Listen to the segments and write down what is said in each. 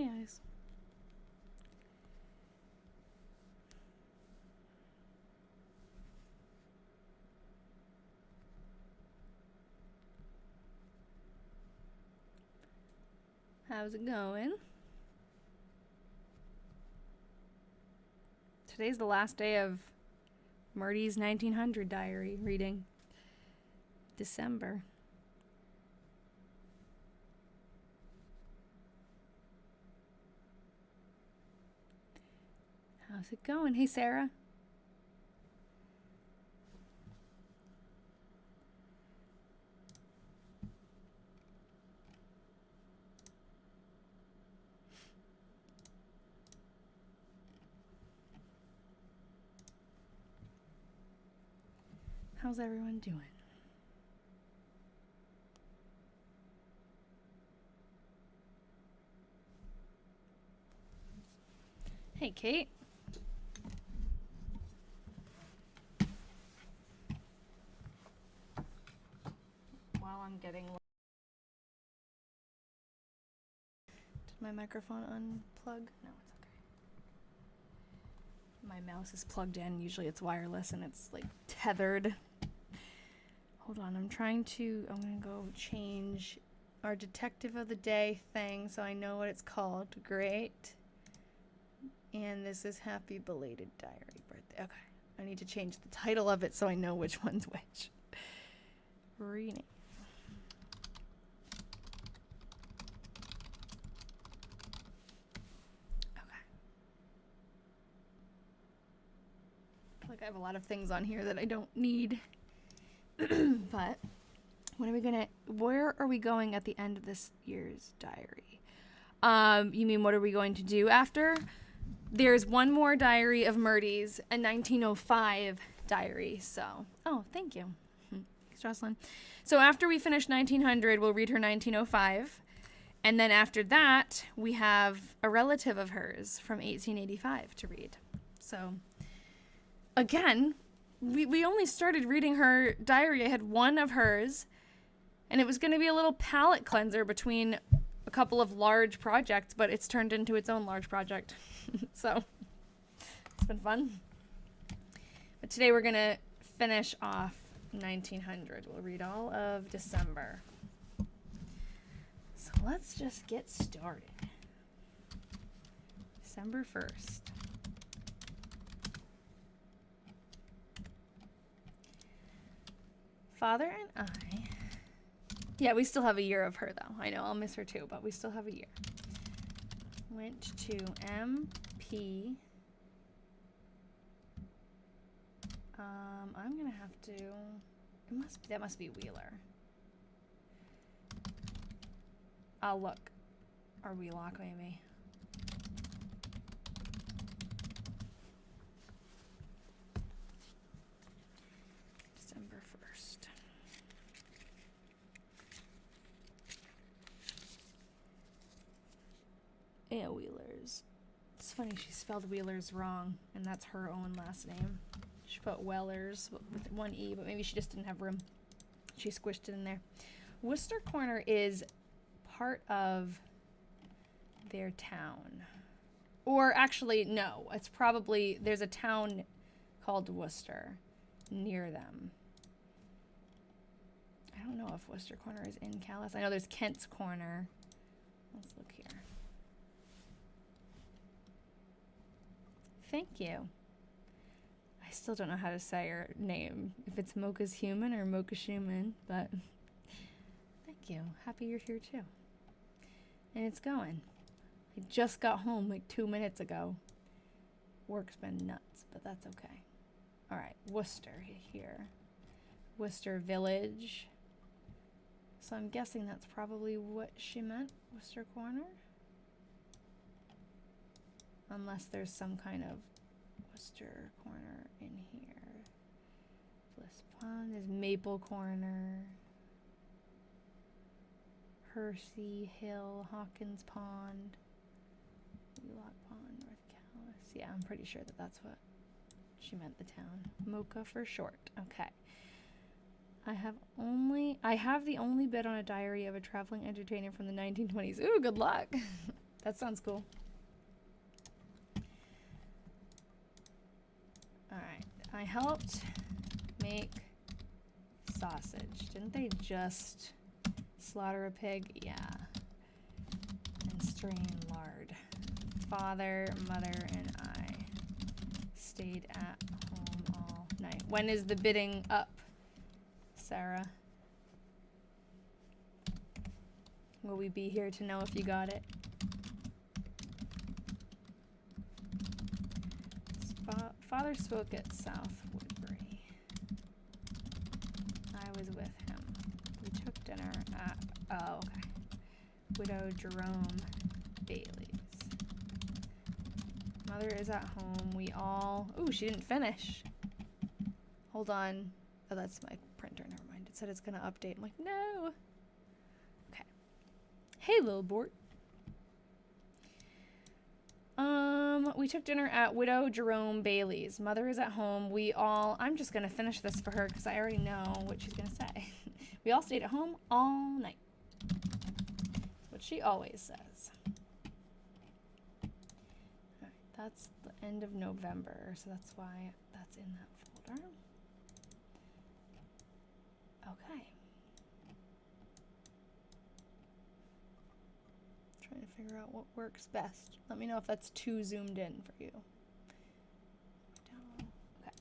Hey, guys. How's it going? Today's the last day of Myrtie's 1900 diary reading. December. How's it going? Hey, Sarah. How's everyone doing? Hey, Kate. While I'm getting... Did my microphone unplug? No, it's okay. My mouse is plugged in. Usually it's wireless and it's like tethered. Hold on, I'm gonna go change our detective of the day thing so I know what it's called. Great. And this is happy belated diary birthday. Okay, I need to change the title of it so I know which one's which. Rename. Okay. I feel like I have a lot of things on here that I don't need. But where are we going at the end of this year's diary? You mean what are we going to do after? There's one more diary of Myrtie's, a 1905 diary. So, oh, thank you. Thanks, Jocelyn. So after we finish 1900, we'll read her 1905. And then after that, we have a relative of hers from 1885 to read. So, again, we only started reading her diary. I had one of hers, and it was going to be a little palate cleanser between a couple of large projects, but it's turned into its own large project. So it's been fun. But today we're going to finish off 1900. We'll read all of December. So let's just get started. December 1st. Father and I... Yeah, we still have a year of her, though. I know, I'll miss her, too, but we still have a year. Went to MP. I'm going to have to... That must be Wheeler. I'll look. Or Wheelock, maybe. December 1st. Yeah, Wheelers. It's funny, she spelled Wheelers wrong, and that's her own last name. She put Wellers with one E, but maybe she just didn't have room. She squished it in there. Worcester Corner is part of their town. Or actually, no. It's probably, there's a town called Worcester near them. I don't know if Worcester Corner is in Calais. I know there's Kent's Corner. Let's look here. Thank you. I still don't know how to say her name. If it's Mocha's Human or Mocha Schumann, but thank you. Happy you're here too. And it's going. I just got home like 2 minutes ago. Work's been nuts, but that's okay. All right, Worcester here. Worcester Village. So I'm guessing that's probably what she meant, Worcester Corner. Unless there's some kind of Worcester Corner in here. Bliss Pond is Maple Corner. Hersey Hill, Hawkins Pond, Wheelock Pond, North Calais. Yeah, I'm pretty sure that that's what she meant, the town. Mocha for short. Okay. I have the only bit on a diary of a traveling entertainer from the 1920s. Ooh, good luck. That sounds cool. Alright, I helped make sausage. Didn't they just slaughter a pig? Yeah. And strain lard. Father, mother, and I stayed at home all night. When is the bidding up, Sarah? Will we be here to know if you got it? Father spoke at South Woodbury. I was with him. We took dinner at, oh, okay. Widow Jerome Bailey's. Mother is at home. We all, ooh, she didn't finish. Hold on. Oh, that's my printer, never mind. It said it's gonna update. I'm like, no. Okay. Hey, little Bort. We took dinner at Widow Jerome Bailey's. Mother is at home. We all, I'm just going to finish this for her because I already know what she's going to say. We all stayed at home all night. That's what she always says. All right, that's the end of November, so that's why that's in that folder. Okay. Trying to figure out what works best. Let me know if that's too zoomed in for you. Okay.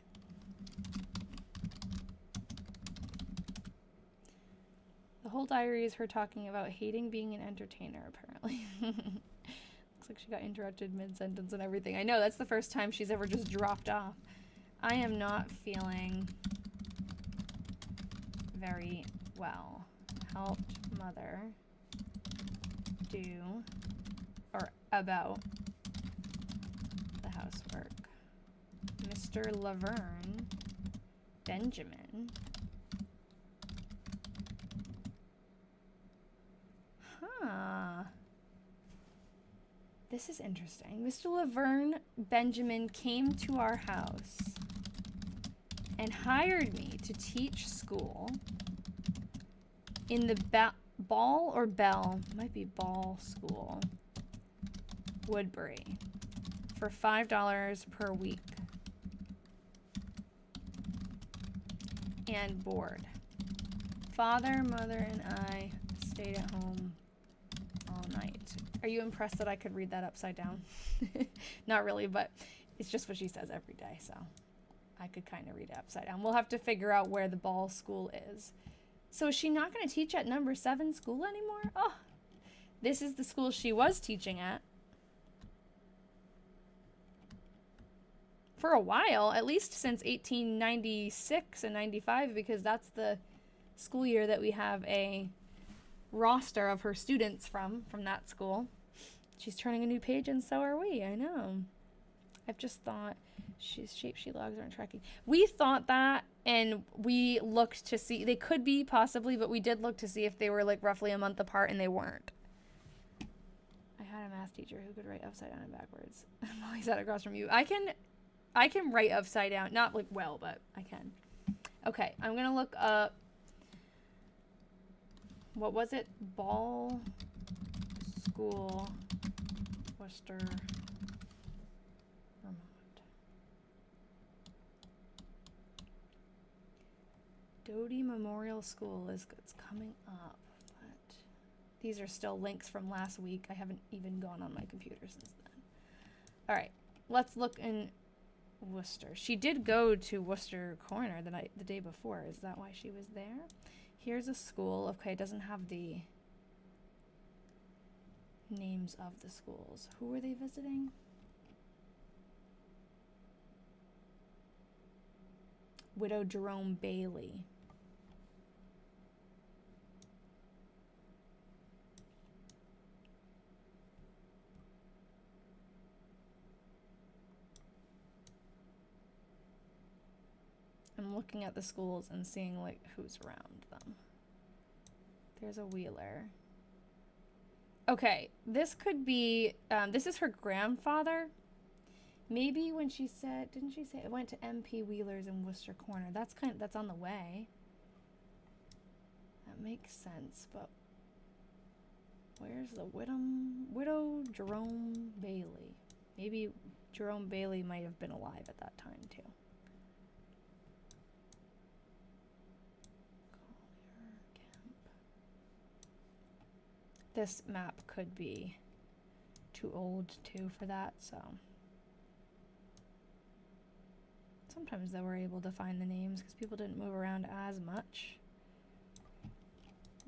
The whole diary is her talking about hating being an entertainer, apparently. Looks like she got interrupted mid-sentence and everything. I know, that's the first time she's ever just dropped off. I am not feeling very well. Helped mother do or about the housework. Mr. Laverne Benjamin. Huh. This is interesting. Mr. Laverne Benjamin came to our house and hired me to teach school in the Ball or Bell, might be Ball School, Woodbury, for $5 per week. And board. Father, mother, and I stayed at home all night. Are you impressed that I could read that upside down? Not really, but it's just what she says every day, so I could kind of read it upside down. We'll have to figure out where the Ball School is. So is she not going to teach at number 7 school anymore? Oh, this is the school she was teaching at. For a while, at least since 1896 and 95, because that's the school year that we have a roster of her students from that school. She's turning a new page, and so are we. I know. I've just thought she's shape she logs aren't tracking. We thought that, and we looked to see they could be possibly, but we did look to see if they were like roughly a month apart, and they weren't. I had a math teacher who could write upside down and backwards. Molly sat across from you. I can write upside down, not like well, but I can. Okay, I'm gonna look up. What was it? Ball School, Worcester, Vermont. Doty Memorial School is it's coming up, but these are still links from last week. I haven't even gone on my computer since then. All right, let's look in Worcester. She did go to Worcester Corner the day before. Is that why she was there? Here's a school. Okay, it doesn't have the names of the schools. Who were they visiting? Widow Jerome Bailey. I'm looking at the schools and seeing like who's around them. There's a Wheeler. Okay, this could be, this is her grandfather. Maybe when she said, didn't she say it went to MP Wheeler's in Worcester Corner? That's on the way. That makes sense, but Where's the widow Jerome Bailey? Maybe Jerome Bailey might have been alive at that time too. This map could be too old too for that, so sometimes they were able to find the names because people didn't move around as much.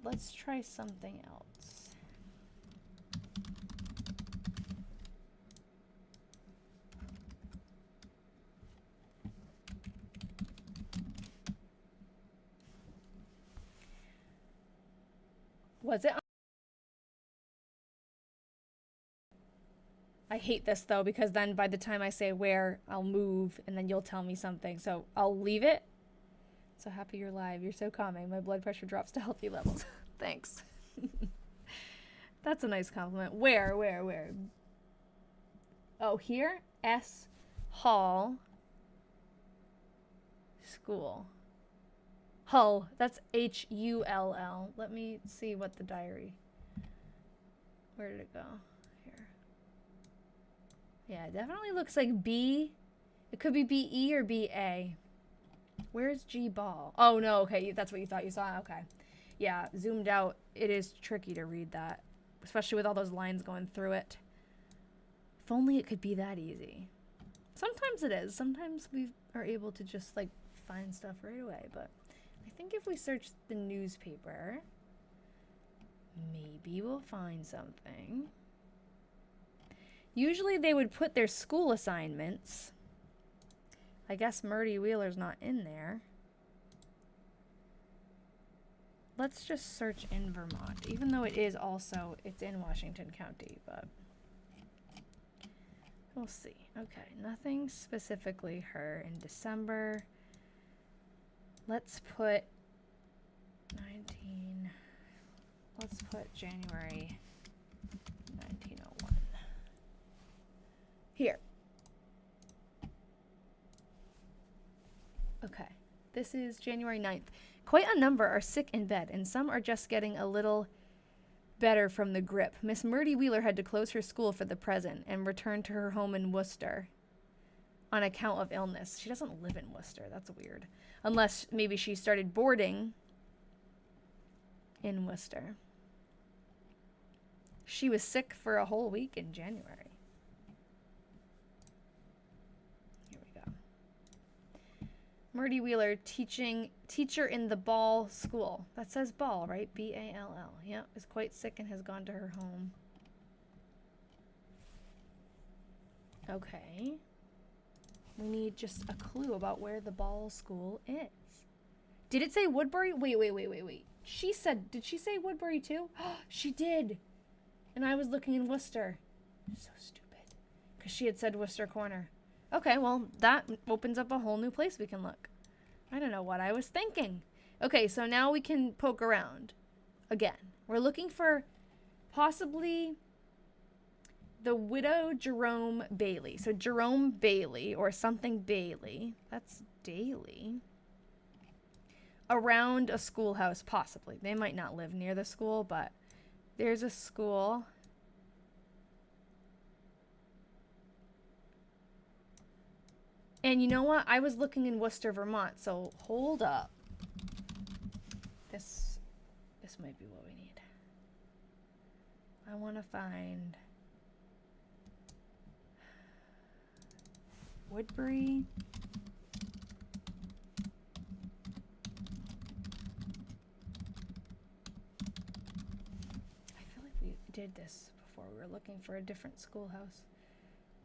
Let's try something else. Was it? I hate this though, because then by the time I say where, I'll move and then you'll tell me something. So I'll leave it. So happy you're live. You're so calming. My blood pressure drops to healthy levels. Thanks. That's a nice compliment. Where? Oh, here? S. Hall. School. Hull. That's Hull. Let me see what the diary. Where did it go? Here. Yeah, it definitely looks like B. It could be BE or BA. Where's G Ball? Oh, no. Okay, that's what you thought you saw. Okay. Yeah, zoomed out. It is tricky to read that, especially with all those lines going through it. If only it could be that easy. Sometimes it is. Sometimes we are able to just, like, find stuff right away. But I think if we search the newspaper, maybe we'll find something. Usually they would put their school assignments. I guess Myrtie Wheeler's not in there. Let's just search in Vermont, even though it is also, it's in Washington County, but we'll see. Okay, nothing specifically her in December. Let's put 19, let's put January 1901. Here. Okay, this is January 9th. Quite a number are sick in bed, and some are just getting a little better from the grip. Miss Myrtie Wheeler had to close her school for the present and return to her home in Worcester on account of illness. She doesn't live in Worcester. That's weird. Unless maybe she started boarding in Worcester. She was sick for a whole week in January. Myrtie Wheeler, teacher in the Ball School. That says Ball, right? B-A-L-L. Yep, is quite sick and has gone to her home. Okay. We need just a clue about where the Ball School is. Did it say Woodbury? Wait. She said, did she say Woodbury too? She did. And I was looking in Worcester. So stupid. Because she had said Worcester Corner. Okay, well, that opens up a whole new place we can look. I don't know what I was thinking. Okay, so now we can poke around. Again, we're looking for possibly the widow Jerome Bailey. So Jerome Bailey or something Bailey. That's Daily. Around a schoolhouse, possibly. They might not live near the school, but there's a school. And you know what? I was looking in Worcester, Vermont, so hold up. This might be what we need. I want to find Woodbury. I feel like we did this before. We were looking for a different schoolhouse.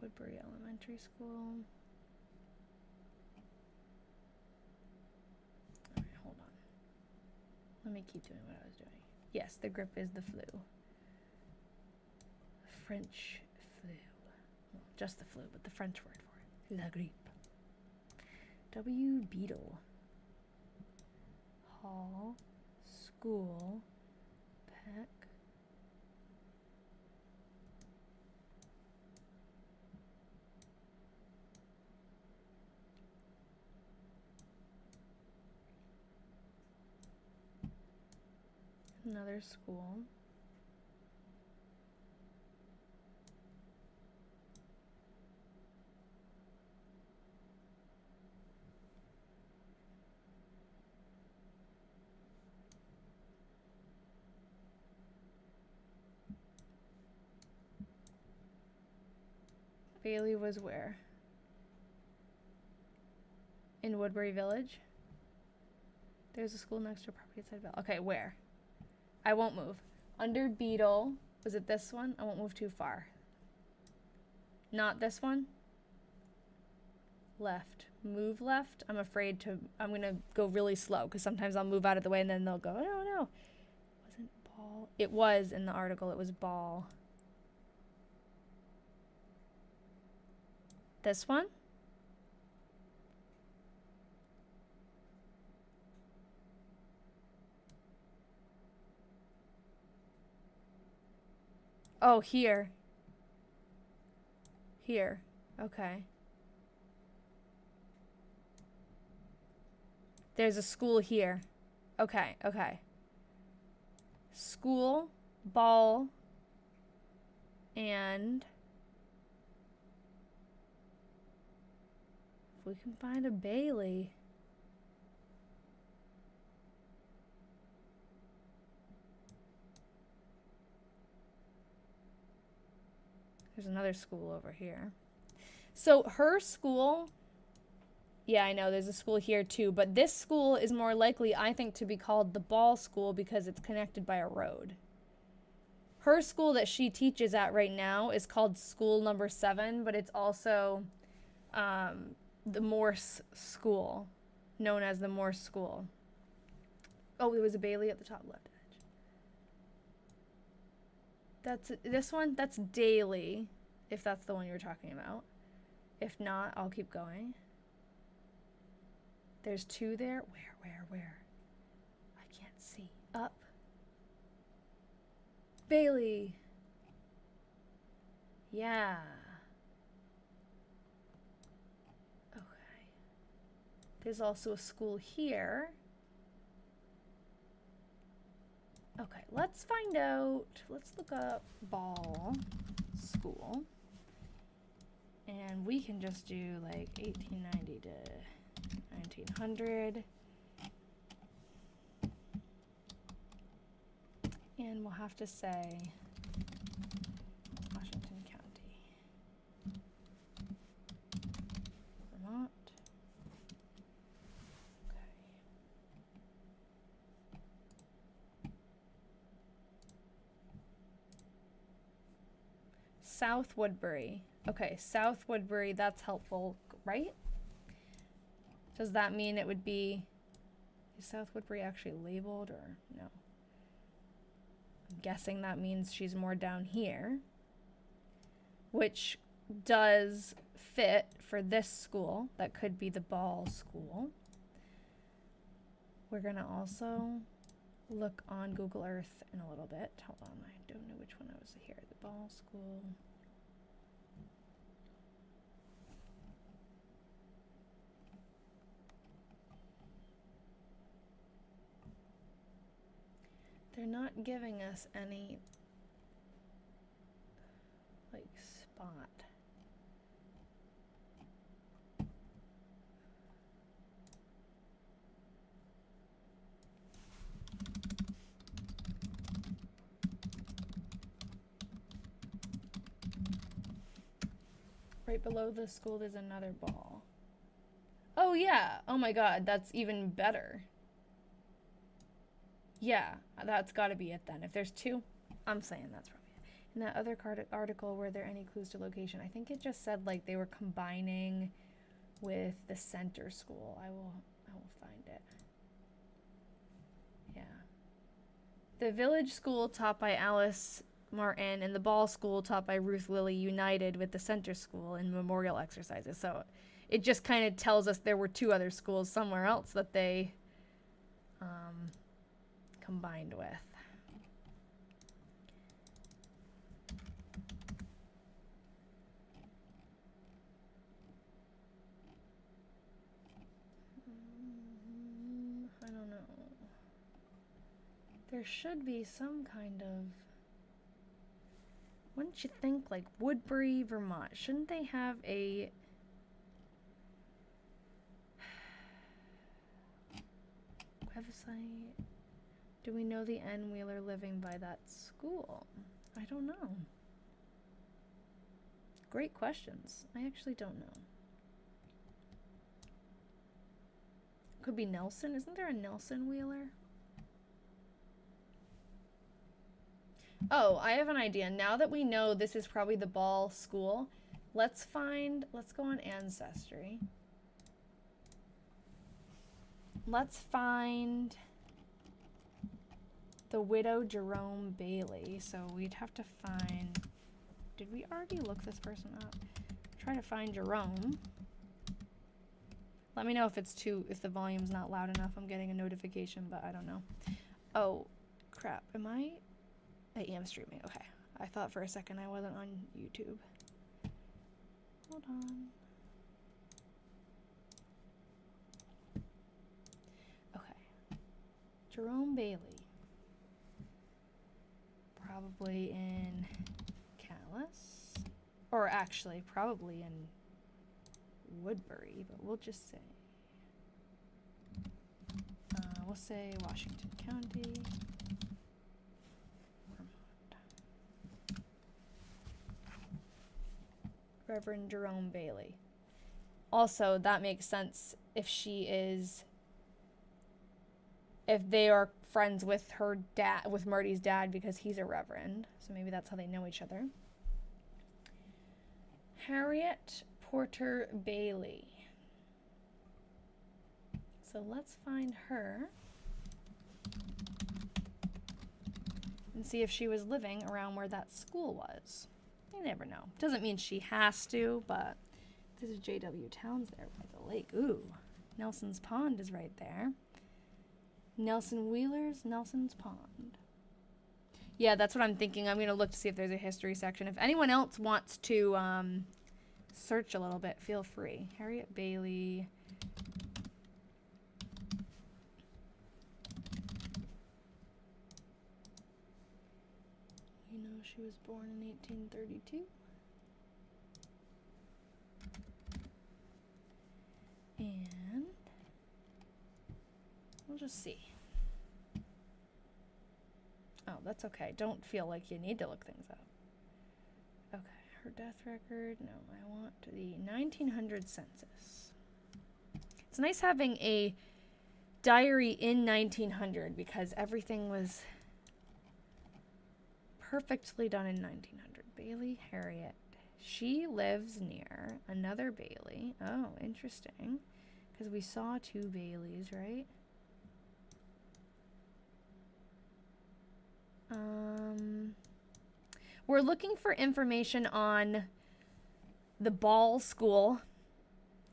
Woodbury Elementary School. Let me keep doing what I was doing. Yes, the grip is the flu. French flu. Well, just the flu, but the French word for it. La grippe. W. Beetle. Hall. School. Peck. Another school. Bailey was where? In Woodbury Village? There's a school next to a property outside Bell. Okay, where? I won't move. Under Beetle. Was it this one? I won't move too far. Not this one? Left. Move left? I'm afraid to... I'm going to go really slow because sometimes I'll move out of the way and then they'll go, oh, no. Wasn't ball. It was in the article. It was ball. This one? Oh, here. Here. Okay. There's a school here. Okay, okay. School, ball, and if we can find a Bailey. There's another school over here. So her school, yeah, I know there's a school here too, but this school is more likely, I think, to be called the Ball School because it's connected by a road. Her school that she teaches at right now is called School Number 7, but it's also the Morse School, known as the Morse School. Oh, there was a Bailey at the top left edge. That's this one. That's Daily, if that's the one you're talking about. If not, I'll keep going. There's two there. Where? I can't see. Up. Bailey. Yeah. Okay. There's also a school here. Okay, let's find out. Let's look up Ball School. And we can just do like 1890 to 1900. And we'll have to say Washington County. Vermont. Okay. South Woodbury. Okay, South Woodbury, that's helpful, right? Does that mean it would be... Is South Woodbury actually labeled or no? I'm guessing that means she's more down here, which does fit for this school. That could be the Ball School. We're gonna also look on Google Earth in a little bit. Hold on, I don't know which one I was here. The Ball School. They're not giving us any, like, spot. Right below the school, there's another ball. Oh, yeah. Oh, my God. That's even better. Yeah, that's got to be it then. If there's two, I'm saying that's probably it. In that other article, were there any clues to location? I think it just said like they were combining with the center school. I will find it. Yeah. The village school taught by Alice Martin and the Ball School taught by Ruth Lilly united with the center school in memorial exercises. So it just kind of tells us there were two other schools somewhere else that they combined with. I don't know. There should be some kind of... Wouldn't you think, like Woodbury, Vermont? Shouldn't they have a... website? Do we know the N. Wheeler living by that school? I don't know. Great questions. I actually don't know. Could be Nelson. Isn't there a Nelson Wheeler? Oh, I have an idea. Now that we know this is probably the Ball school, let's go on Ancestry. Let's find the widow Jerome Bailey. So we'd have to find, did we already look this person up? Try to find Jerome. Let me know if if the volume's not loud enough. I'm getting a notification, but I don't know. Oh, crap. I am streaming. Okay. I thought for a second I wasn't on YouTube. Hold on. Okay. Jerome Bailey. Probably in Calais. Or actually, probably in Woodbury, but we'll just say. We'll say Washington County. Reverend Jerome Bailey. Also, that makes sense if they are friends with her dad, with Myrtie's dad, because he's a reverend. So maybe that's how they know each other. Harriet Porter Bailey. So let's find her and see if she was living around where that school was. You never know. Doesn't mean she has to, but this is J.W. Towns there by the lake. Ooh, Nelson's Pond is right there. Nelson Wheeler's Nelson's Pond. Yeah, that's what I'm thinking. I'm going to look to see if there's a history section. If anyone else wants to search a little bit, feel free. Harriet Bailey. You know, she was born in 1832. And we'll just see. Oh, that's okay. Don't feel like you need to look things up. Okay, her death record. No, I want the 1900 census. It's nice having a diary in 1900 because everything was perfectly done in 1900. Bailey Harriet. She lives near another Bailey. Oh, interesting. Because we saw two Baileys, right? We're looking for information on the Ball School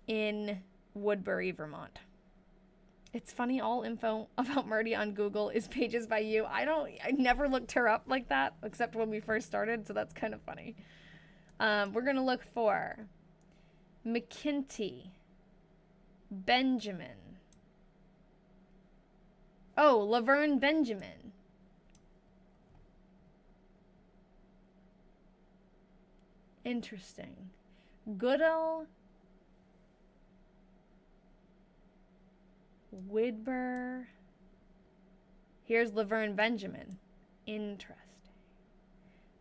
in Woodbury, Vermont. It's funny, all info about Myrtie on Google is pages by you. I never looked her up like that, except when we first started, so that's kind of funny. We're going to look for McKinty, Benjamin. Oh, Laverne Benjamin. Interesting. Goodall, Widber. Here's Laverne Benjamin. Interesting.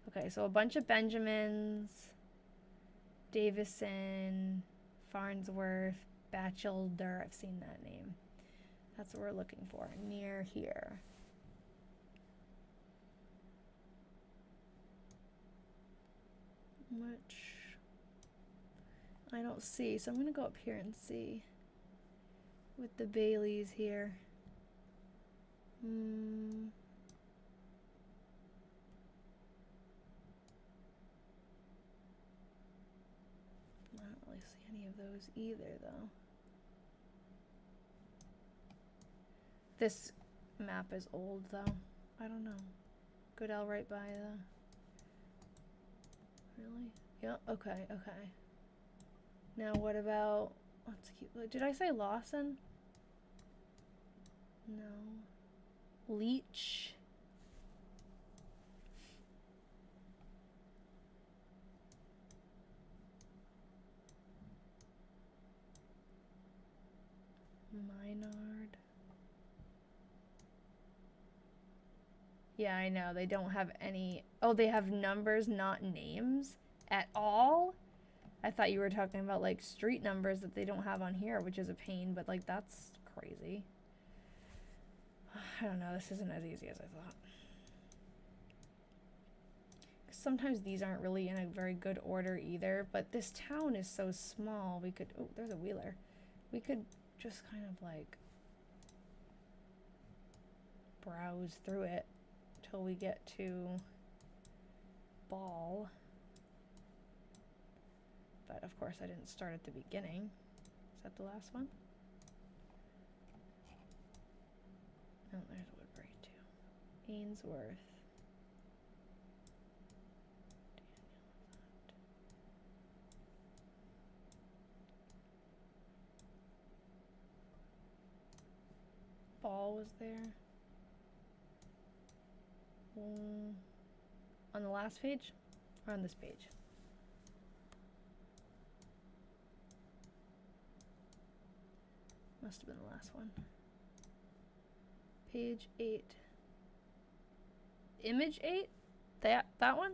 Okay, so a bunch of Benjamins. Davison, Farnsworth, Batchelder. I've seen that name. That's what we're looking for. Near here. Which I don't see, so I'm gonna go up here and see with the Baileys here. I don't really see any of those either, though. This map is old, though. I don't know. Goodell right by the... Really? Yeah, okay, okay. Now what about... Let's keep... Did I say Lawson? No. Leach. Minard. Yeah, I know. They don't have any... Oh, they have numbers, not names at all? I thought you were talking about like street numbers that they don't have on here, which is a pain, but like that's crazy. I don't know, this isn't as easy as I thought. Sometimes these aren't really in a very good order either, but this town is so small, we could, oh, there's a Wheeler. We could just kind of like browse through it till we get to Ball. But of course I didn't start at the beginning. Is that the last one? Oh, there's Woodbury too. Ainsworth. Ball was there. On the last page or on this page? Must have been the last one. Page 8. Image 8? That one?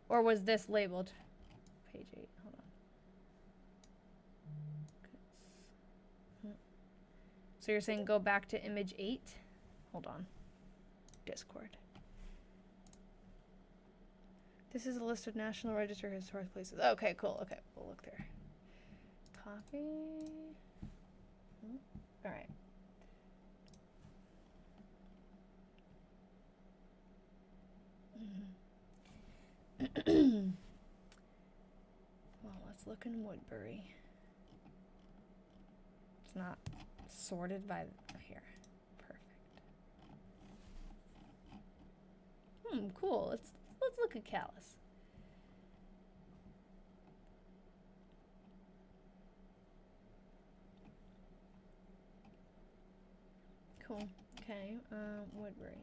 Or was this labeled? Page 8. Hold on. So you're saying go back to image 8? Hold on. Discord. This is a list of National Register Historic Places. Okay, cool. Okay, we'll look there. Copy. All right. Well, let's look in Woodbury. It's not sorted by here. Perfect. Cool. Let's look at Calais. Cool. Okay. Woodbury.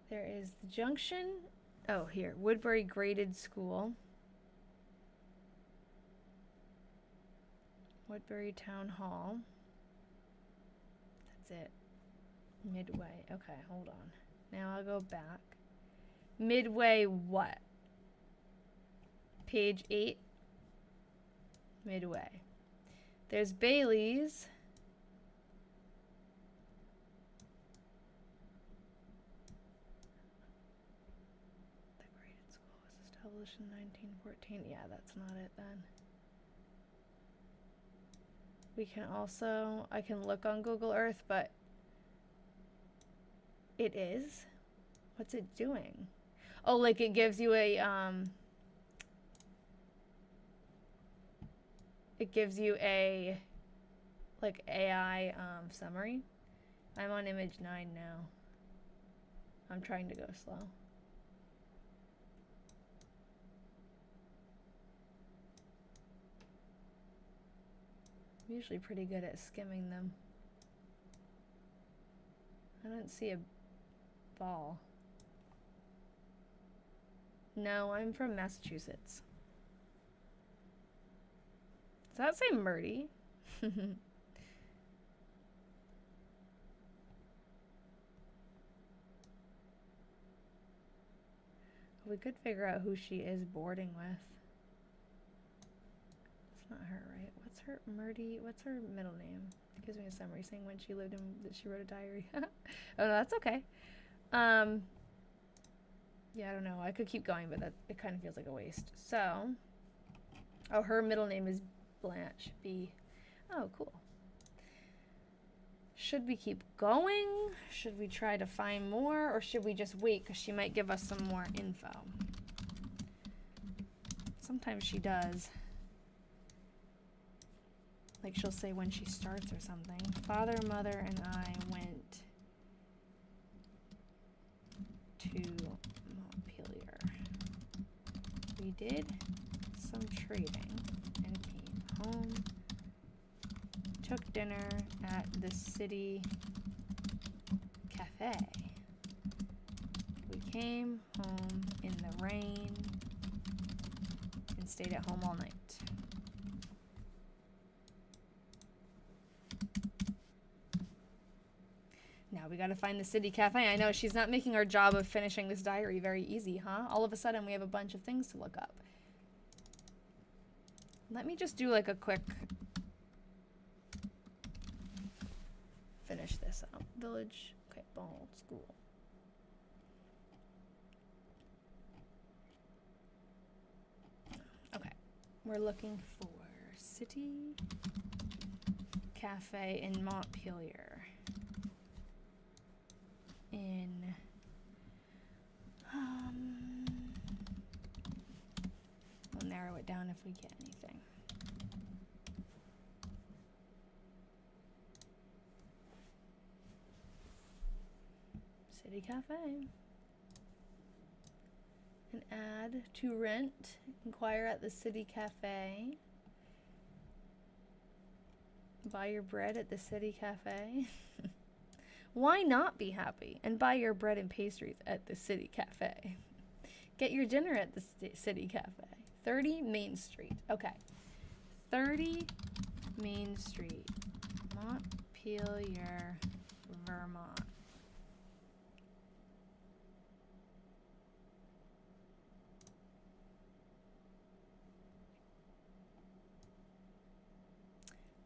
There is the junction. Oh, here. Woodbury Graded School. Woodbury Town Hall. That's it. Midway. Okay, hold on. Now I'll go back. Midway what? Page 8. Midway. There's Bailey's. The graded school was established in 1914. Yeah, that's not it then. We can also, I can look on Google Earth, but it is. What's it doing? Oh, like it gives you a, it gives you a, like, AI summary. I'm on image 9 now. I'm trying to go slow. I'm usually pretty good at skimming them. I don't see a ball. No, I'm from Massachusetts. Does that say Myrtie? We could figure out who she is boarding with. It's not her, right? What's her Myrtie? What's her middle name? It gives me a summary saying when she lived in that she wrote a diary. Oh no, that's okay. Yeah, I don't know. I could keep going, but that it kind of feels like a waste. So, oh, her middle name is Blanche B. Oh, cool. Should we keep going? Should we try to find more? Or should we just wait? Because she might give us some more info. Sometimes she does. Like she'll say when she starts or something. Father, mother, and I went to Montpelier. We did some trading and came home. Took dinner at the city cafe. We came home in the rain and stayed at home all night. Now we gotta find the city cafe. I know, she's not making our job of finishing this diary very easy, huh? All of a sudden, we have a bunch of things to look up. Let me just do like a quick... finish this out. Village, okay, ball, school. Okay, we're looking for city cafe in Montpelier. We'll narrow it down if we get anything. City cafe. An ad to rent. Inquire at the city cafe. Buy your bread at the city cafe. Why not be happy and buy your bread and pastries at the city cafe? Get your dinner at the city cafe. 30 Main Street. Okay. 30 Main Street, Montpelier, Vermont.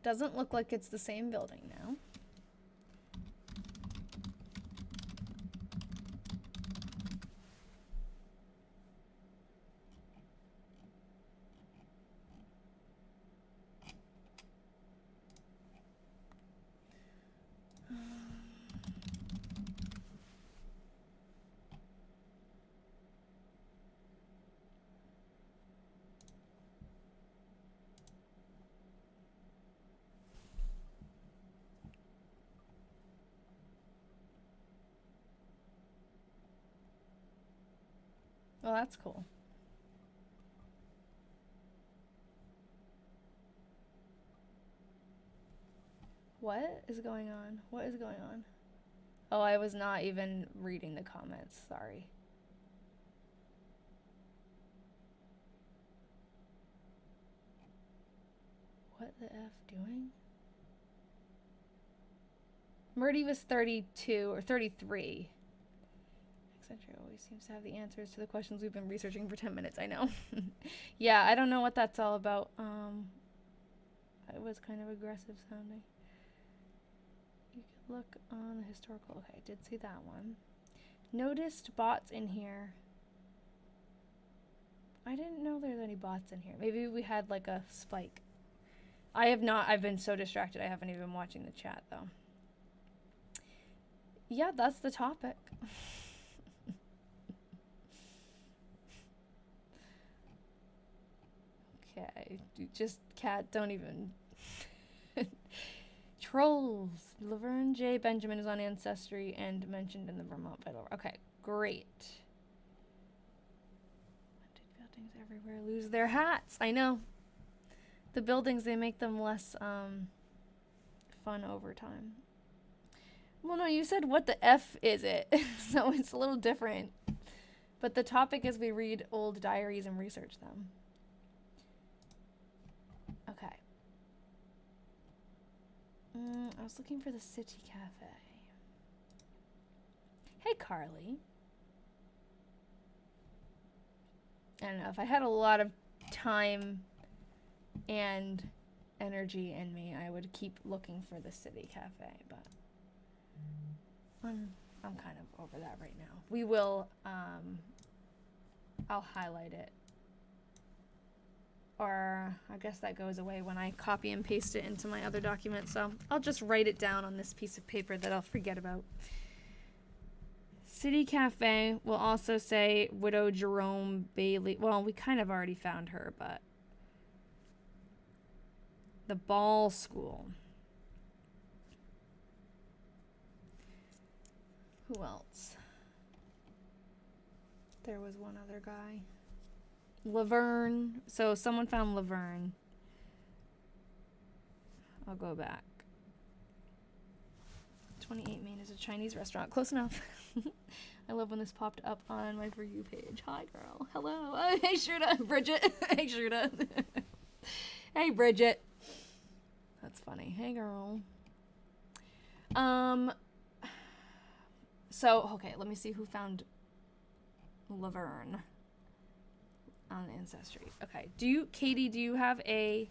Doesn't look like it's the same building now. Well, that's cool. What is going on? What is going on? Oh, I was not even reading the comments. Sorry. What the F doing? Myrtie was 32 or 33. Accenture always seems to have the answers to the questions we've been researching for 10 minutes. I know. Yeah, I don't know what that's all about. It was kind of aggressive sounding. You could look on the historical. Okay, I did see that one. Noticed bots in here. I didn't know there's any bots in here. Maybe we had like a spike. I have not. I've been so distracted. I haven't even been watching the chat though. Yeah, that's the topic. Okay, just cat, don't even. Trolls. Laverne J. Benjamin is on Ancestry and mentioned in the Vermont Vital. Okay, great. Buildings everywhere lose their hats. I know. The buildings, they make them less fun over time. Well, no, you said what the F is it? So it's a little different. But the topic is we read old diaries and research them. Okay. I was looking for the City Cafe. Hey, Carly. I don't know, if I had a lot of time and energy in me, I would keep looking for the City Cafe, but I'm kind of over that right now. We will, I'll highlight it. Or I guess that goes away when I copy and paste it into my other document, so I'll just write it down on this piece of paper that I'll forget about. City Cafe will also say Widow Jerome Bailey. Well, we kind of already found her, but the Ball School. Who else? There was one other guy. Laverne. So someone found Laverne. I'll go back. 28 Main is a Chinese restaurant. Close enough. I love when this popped up on my For You page. Hi, girl. Hello. Oh, hey, Shruta. Bridget. Hey, Shruta. Hey, Bridget. That's funny. Hey, girl. So, okay, let me see who found Laverne on Ancestry. Okay, Katie, do you have a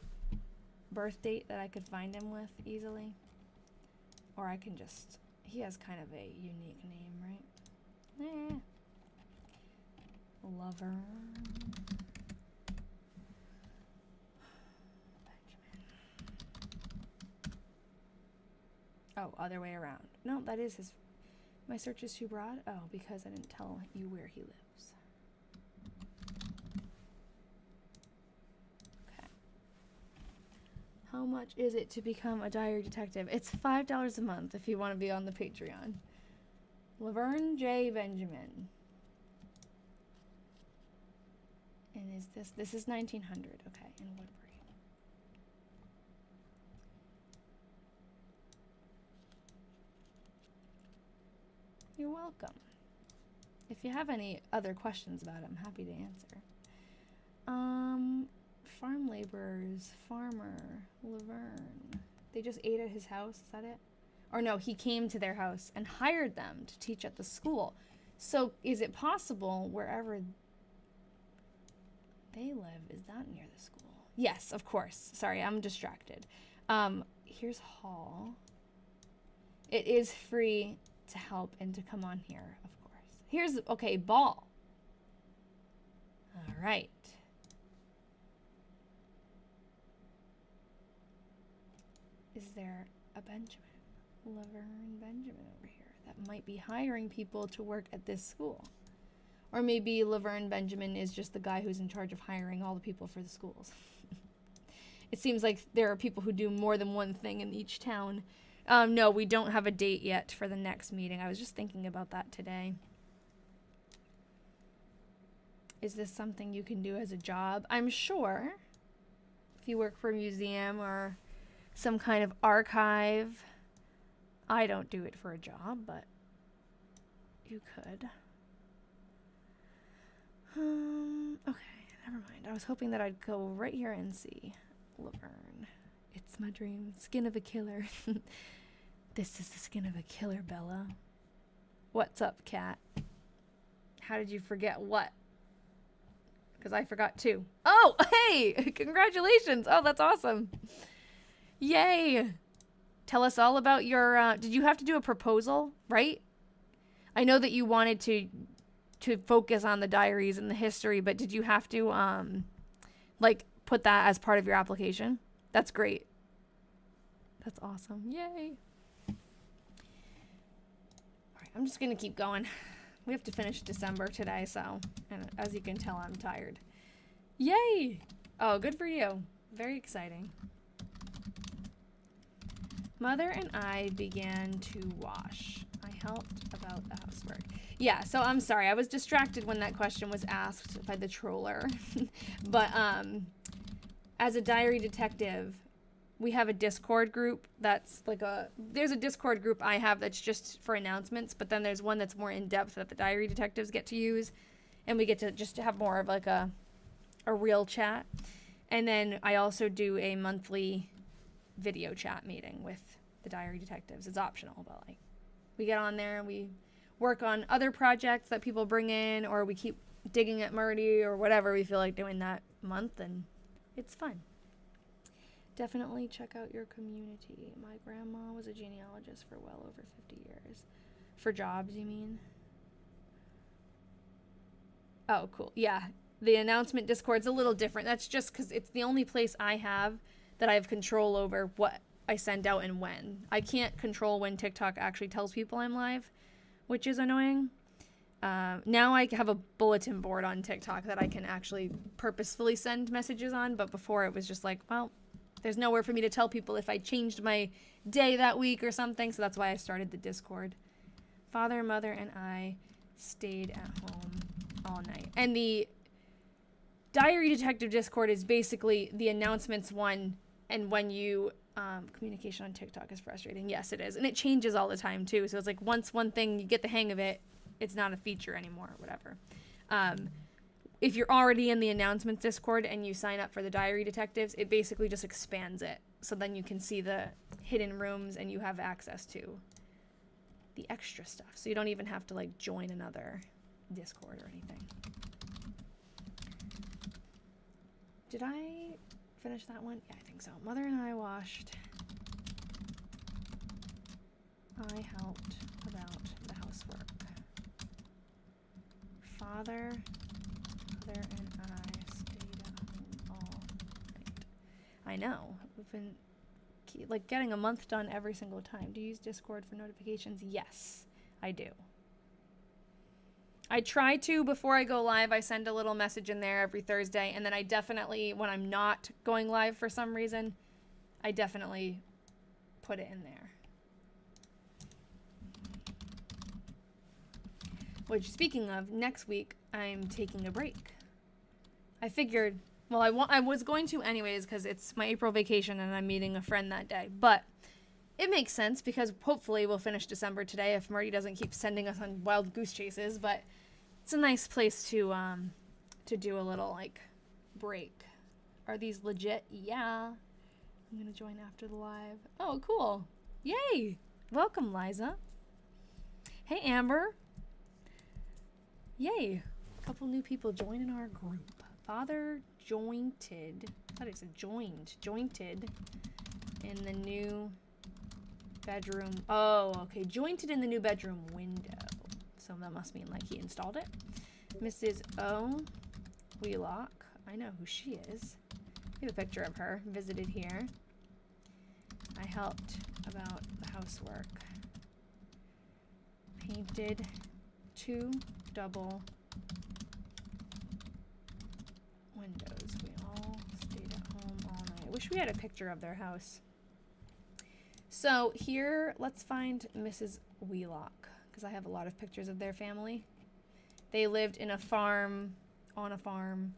birth date that I could find him with easily? Or I can just, he has kind of a unique name, right? Laverne. Oh, other way around. No, that is his. My search is too broad? Oh, because I didn't tell you where he lives. Okay. How much is it to become a diary detective? It's $5 a month if you want to be on the Patreon. Laverne J. Benjamin. And is this is 1900, okay, in Woodbury. You're welcome. If you have any other questions about it, I'm happy to answer. Farm laborers, farmer, Laverne. They just ate at his house, is that it? Or no, he came to their house and hired them to teach at the school. So is it possible wherever they live, is that near the school? Yes, of course. Sorry, I'm distracted. Here's Hall. It is free to help and to come on here, of course. Here's, okay, Ball. All right. Is there a Benjamin? Laverne Benjamin over here that might be hiring people to work at this school. Or maybe Laverne Benjamin is just the guy who's in charge of hiring all the people for the schools. It seems like there are people who do more than one thing in each town. No, we don't have a date yet for the next meeting. I was just thinking about that today. Is this something you can do as a job? I'm sure. If you work for a museum or some kind of archive. I don't do it for a job, but you could. Okay, never mind. I was hoping that I'd go right here and see Laverne. It's my dream. Skin of a killer. This is the skin of a killer, Bella. What's up, cat? How did you forget what? Because I forgot too. Oh, hey! Congratulations! Oh, that's awesome. Yay! Tell us all about your, did you have to do a proposal, right? I know that you wanted to focus on the diaries and the history, but did you have to, like, put that as part of your application? That's great. That's awesome. Yay. All right, I'm just going to keep going. We have to finish December today, so, and as you can tell, I'm tired. Yay! Oh, good for you. Very exciting. Mother and I began to wash. I helped about the housework. Yeah, so I'm sorry. I was distracted when that question was asked by the troller. But as a diary detective, we have a Discord group that's like there's a Discord group I have that's just for announcements, but then there's one that's more in-depth that the diary detectives get to use, and we get to just have more of like a real chat. And then I also do a monthly video chat meeting with the diary detectives. It's optional, but like we get on there and we work on other projects that people bring in, or we keep digging at Myrtie or whatever we feel like doing that month, and it's fun. Definitely check out your community. My grandma was a genealogist for well over 50 years. For jobs, you mean? Oh, cool. Yeah, the announcement Discord's a little different. That's just because it's the only place I have that I have control over what I send out and when. I can't control when TikTok actually tells people I'm live, which is annoying. Now I have a bulletin board on TikTok that I can actually purposefully send messages on, but before it was just like, well, there's nowhere for me to tell people if I changed my day that week or something, so that's why I started the Discord. Father, mother, and I stayed at home all night. And the Diary Detective Discord is basically the announcements one, and when you communication on TikTok is frustrating. Yes, it is. And it changes all the time too. So it's like once one thing, you get the hang of it, it's not a feature anymore or whatever. If you're already in the announcements Discord and you sign up for the Diary Detectives, it basically just expands it. So then you can see the hidden rooms and you have access to the extra stuff. So you don't even have to like join another Discord or anything. Did I finish that one? Yeah, I think so. Mother and I washed. I helped about the housework. Father and I stayed at home all night. I know. We've been like getting a month done every single time. Do you use Discord for notifications? Yes, I do. I try to, before I go live, I send a little message in there every Thursday, and then I definitely, when I'm not going live for some reason, I definitely put it in there. Which, speaking of, next week, I'm taking a break. I figured, well, I was going to anyways, because it's my April vacation, and I'm meeting a friend that day, but it makes sense, because hopefully we'll finish December today if Myrtie doesn't keep sending us on wild goose chases, but it's a nice place to do a little, like, break. Are these legit? Yeah. I'm gonna join after the live. Oh, cool. Yay! Welcome, Liza. Hey, Amber. Yay. A couple new people joining our group. Father jointed. I thought it said jointed in the new bedroom. Oh, okay. Jointed in the new bedroom window. So that must mean like he installed it. Mrs. O. Wheelock. I know who she is. We have a picture of her. Visited here. I helped about the housework. Painted 2 double windows. We all stayed at home all night. I wish we had a picture of their house. So here, let's find Mrs. Wheelock, because I have a lot of pictures of their family. They lived in a farm, on a farm,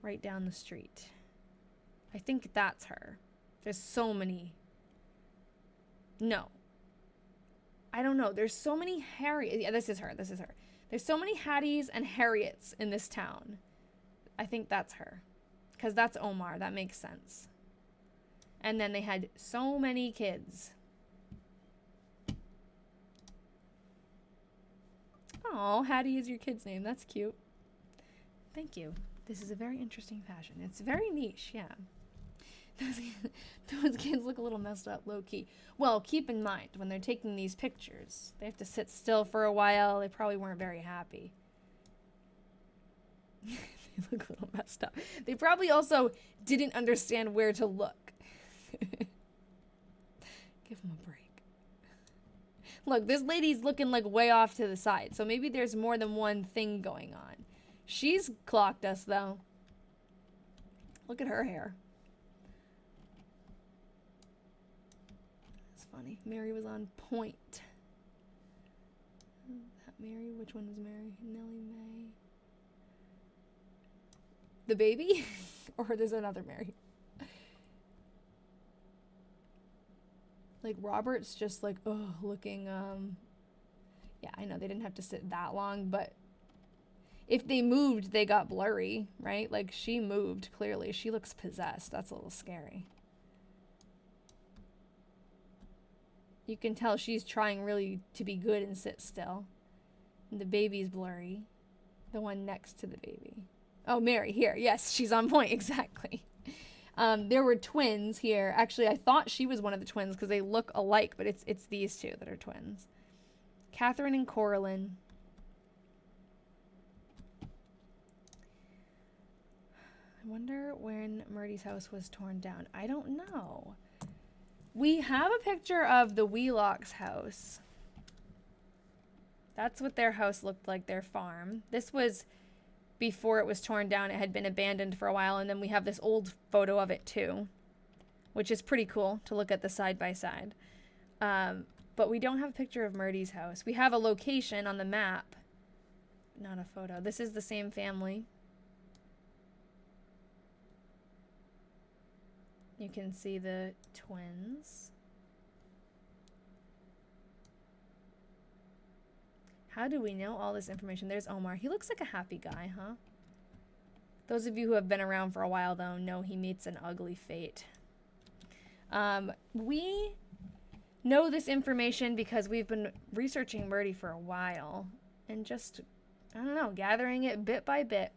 right down the street. I think that's her. There's so many. No. I don't know. There's so many Harriet. Yeah, this is her. This is her. There's so many Hatties and Harriets in this town. I think that's her. Because that's Omar. That makes sense. And then they had so many kids. Oh, Hattie is your kid's name. That's cute. Thank you. This is a very interesting fashion. It's very niche, yeah. Those kids look a little messed up, low-key. Well, keep in mind, when they're taking these pictures, they have to sit still for a while. They probably weren't very happy. They look a little messed up. They probably also didn't understand where to look. Give them a break. Look, this lady's looking like way off to the side, so maybe there's more than one thing going on. She's clocked us, though. Look at her hair. Funny. Mary was on point. That Mary? Which one was Mary? Nellie Mae. The baby? Or there's another Mary? Like Robert's just like, oh, looking, yeah, I know they didn't have to sit that long, but if they moved, they got blurry, right? Like she moved, clearly. She looks possessed. That's a little scary. You can tell she's trying really to be good and sit still. And the baby's blurry. The one next to the baby. Oh, Mary, here. Yes, she's on point. Exactly. There were twins here. Actually, I thought she was one of the twins because they look alike, but it's these two that are twins. Catherine and Coraline. I wonder when Myrtie's house was torn down. I don't know. We have a picture of the Wheelock's house. That's what their house looked like, their farm. This was before it was torn down. It had been abandoned for a while, and then we have this old photo of it too, which is pretty cool to look at the side by side. But we don't have a picture of Myrtie's house. We have a location on the map, not a photo. This is the same family. You can see the twins. How do we know all this information? There's Omar. He looks like a happy guy, huh? Those of you who have been around for a while, though, know he meets an ugly fate. We know this information because we've been researching Myrtie for a while and just, I don't know, gathering it bit by bit.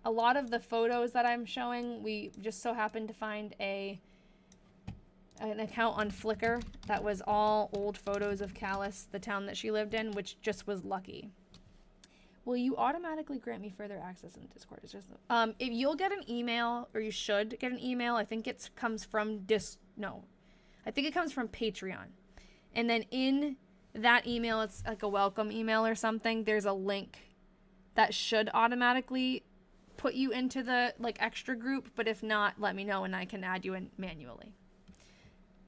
A lot of the photos that I'm showing, we just so happened to find an account on Flickr that was all old photos of Calais, the town that she lived in, which just was lucky. Will you automatically grant me further access in Discord? It's just, if you'll get an email, or you should get an email, I think it comes from I think it comes from Patreon. And then in that email, it's like a welcome email or something. There's a link that should automatically put you into the like extra group, but if not, let me know and I can add you in manually.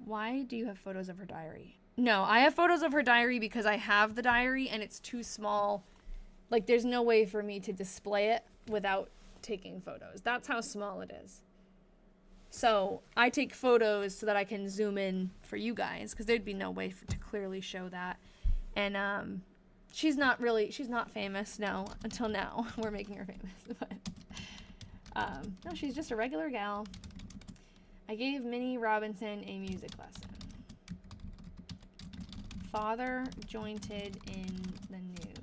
Why do you have photos of her diary? No, I have photos of her diary because I have the diary and it's too small. Like, there's no way for me to display it without taking photos. That's how small it is. So I take photos so that I can zoom in for you guys, because there'd be no way to clearly show that. And she's not famous, no, until now. We're making her famous. But no, she's just a regular gal. I gave Minnie Robinson a music lesson. Father jointed in the new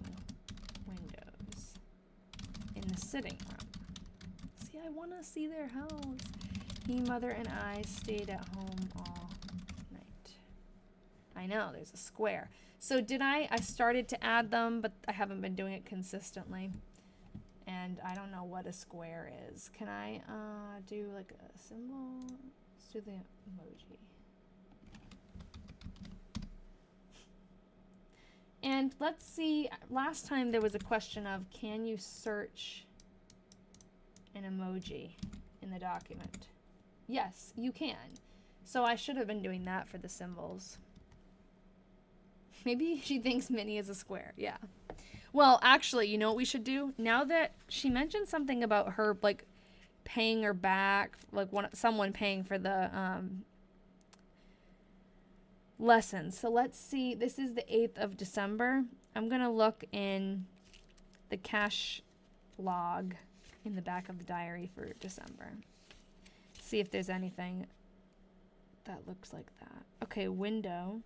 windows in the sitting room. See, I want to see their house. He, mother, and I stayed at home all night. I know, there's a square. So I started to add them, but I haven't been doing it consistently. And I don't know what a square is. Can I do like a symbol? Let's do the emoji. And let's see, last time there was a question of, can you search an emoji in the document? Yes, you can. So I should have been doing that for the symbols. Maybe she thinks Minnie is a square. Yeah. Well, actually, you know what we should do? Now that she mentioned something about her, like, paying her back, like someone paying for the lessons. So let's see. This is the 8th of December. I'm going to look in the cash log in the back of the diary for December. See if there's anything that looks like that. Okay, window.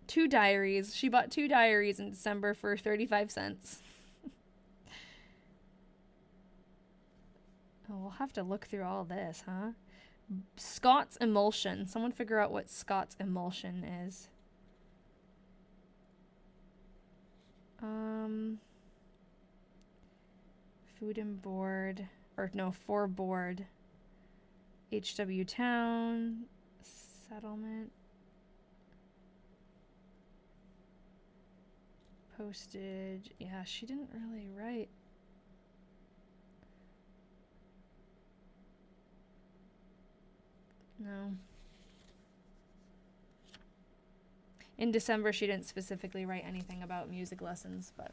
2 diaries. She bought 2 diaries in December for 35 cents. Oh, we'll have to look through all this, huh? Scott's emulsion. Someone figure out what Scott's emulsion is. Food and board. Or no, for board. HW Town. Settlement. Postage. Yeah, she didn't really write. No. In December, she didn't specifically write anything about music lessons, but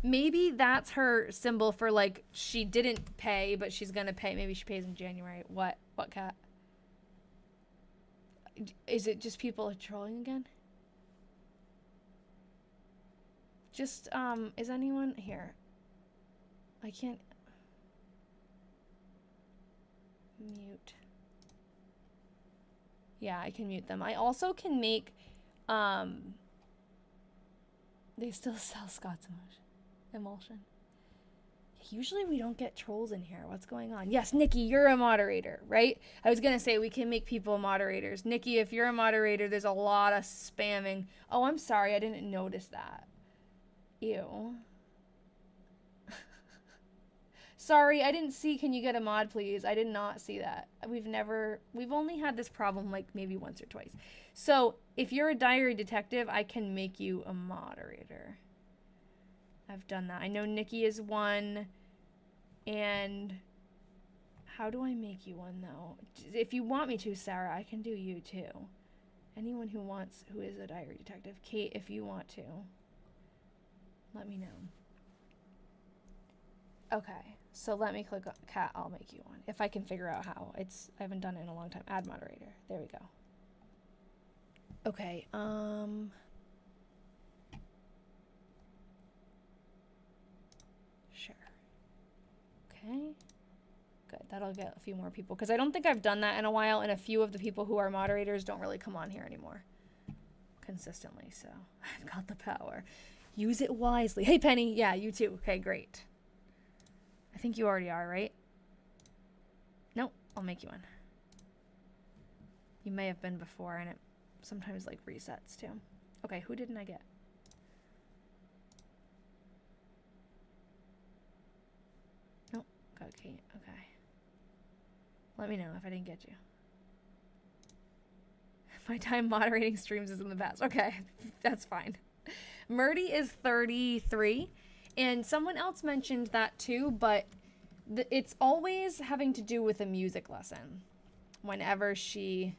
maybe that's her symbol for, like, she didn't pay, but she's gonna pay. Maybe she pays in January. What, Kat? Is it just people trolling again? Just, is anyone here? I can't mute. Yeah, I can mute them. I also can make, they still sell Scott's emulsion. Usually we don't get trolls in here. What's going on? Yes, Nikki, you're a moderator, right? I was going to say we can make people moderators. Nikki, if you're a moderator, there's a lot of spamming. Oh, I'm sorry. I didn't notice that. Ew. Sorry, I didn't see. Can you get a mod, please? I did not see that. We've only had this problem like maybe once or twice. So if you're a diary detective, I can make you a moderator. I've done that. I know Nikki is one. And how do I make you one though? If you want me to, Sarah, I can do you too. Anyone who is a diary detective. Kate, if you want to, let me know. Okay. So let me click on Kat, I'll make you one. If I can figure out how. I haven't done it in a long time. Add moderator. There we go. Okay, sure. Okay. Good. That'll get a few more people. Because I don't think I've done that in a while, and a few of the people who are moderators don't really come on here anymore consistently. So I've got the power. Use it wisely. Hey, Penny. Yeah, you too. Okay, great. I think you already are, right? Nope. I'll make you one. You may have been before, and it sometimes, like, resets, too. Okay, who didn't I get? Nope. Got Kate. Okay. Let me know if I didn't get you. My time moderating streams is in the past. Okay, that's fine. Myrtie is 33, and someone else mentioned that too, but it's always having to do with a music lesson whenever she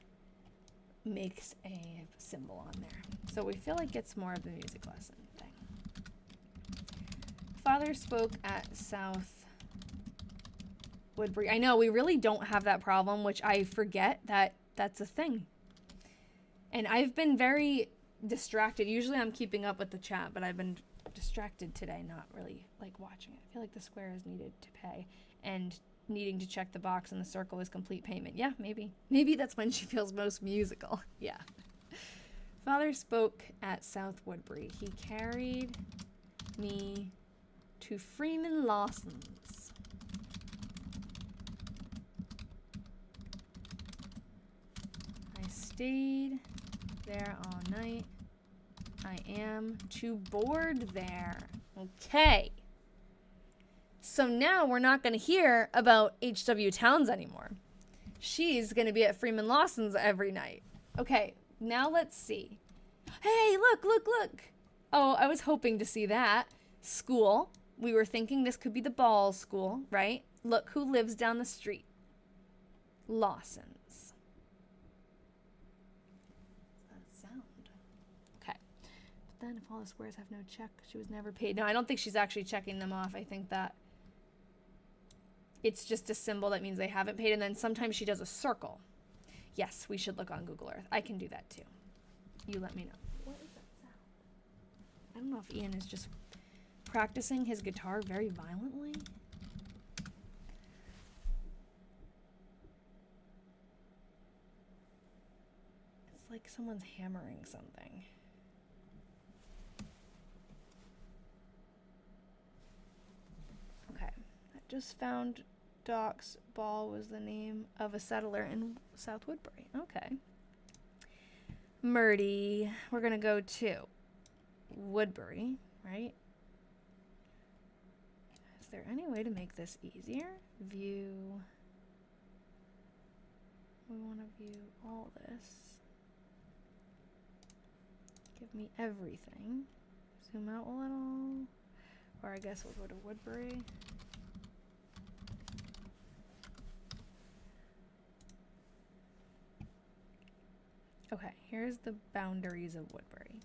makes a symbol on there. So we feel like it's more of the music lesson thing. Father spoke at South Woodbury. I know, we really don't have that problem, which I forget that that's a thing. And I've been very distracted. Usually I'm keeping up with the chat, but I've been distracted today, not really like watching it. I feel like the square is needed to pay, and needing to check the box in the circle is complete payment. Yeah, maybe. Maybe that's when she feels most musical. Yeah. Father spoke at South Woodbury. He carried me to Freeman Lawson's. I stayed there all night. I am too bored there. Okay. So now we're not going to hear about H.W. Towns anymore. She's going to be at Freeman Lawson's every night. Okay, now let's see. Hey, look, look, look. Oh, I was hoping to see that. School. We were thinking this could be the ball school, right? Look who lives down the street. Lawson's. What's that sound? Okay. But then if all the squares have no check, she was never paid. No, I don't think she's actually checking them off. I think that it's just a symbol that means they haven't paid, and then sometimes she does a circle. Yes, we should look on Google Earth. I can do that too. You let me know. What is that sound? I don't know if Ian is just practicing his guitar very violently. It's like someone's hammering something. Okay, I just found Doc's Ball was the name of a settler in South Woodbury. Okay. Myrtie, we're gonna go to Woodbury, right? Is there any way to make this easier? View. We want to view all this. Give me everything. Zoom out a little. Or I guess we'll go to Woodbury. Okay, here's the boundaries of Woodbury.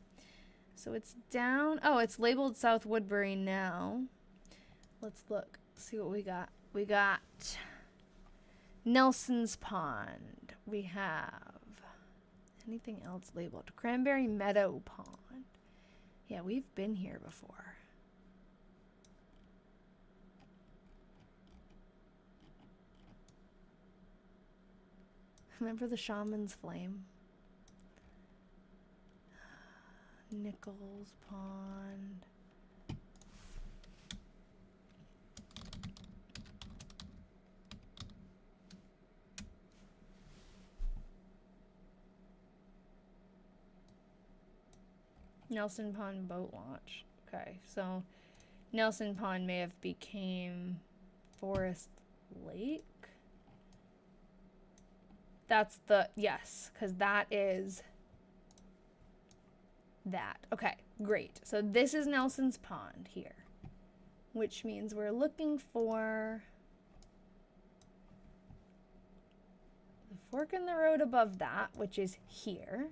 So it's down, oh, it's labeled South Woodbury now. Let's look, see what we got. We got Nelson's Pond. We have anything else labeled? Cranberry Meadow Pond. Yeah, we've been here before. Remember the Shaman's Flame? Nichols Pond. Nelson Pond boat launch. Okay, so Nelson Pond may have became Forest Lake. That's the, yes, because that is that. Okay, great. So this is Nelson's Pond here, which means we're looking for the fork in the road above that, which is here.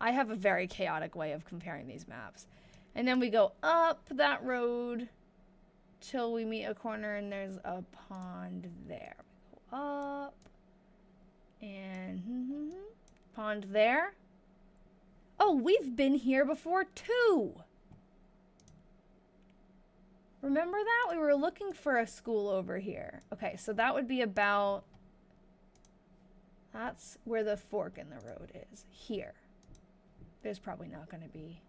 I have a very chaotic way of comparing these maps. And then we go up that road till we meet a corner and there's a pond there. We go up and pond there. Oh, we've been here before too. Remember that? We were looking for a school over here. Okay, so that would be about... That's where the fork in the road is. Here. There's probably not going to be...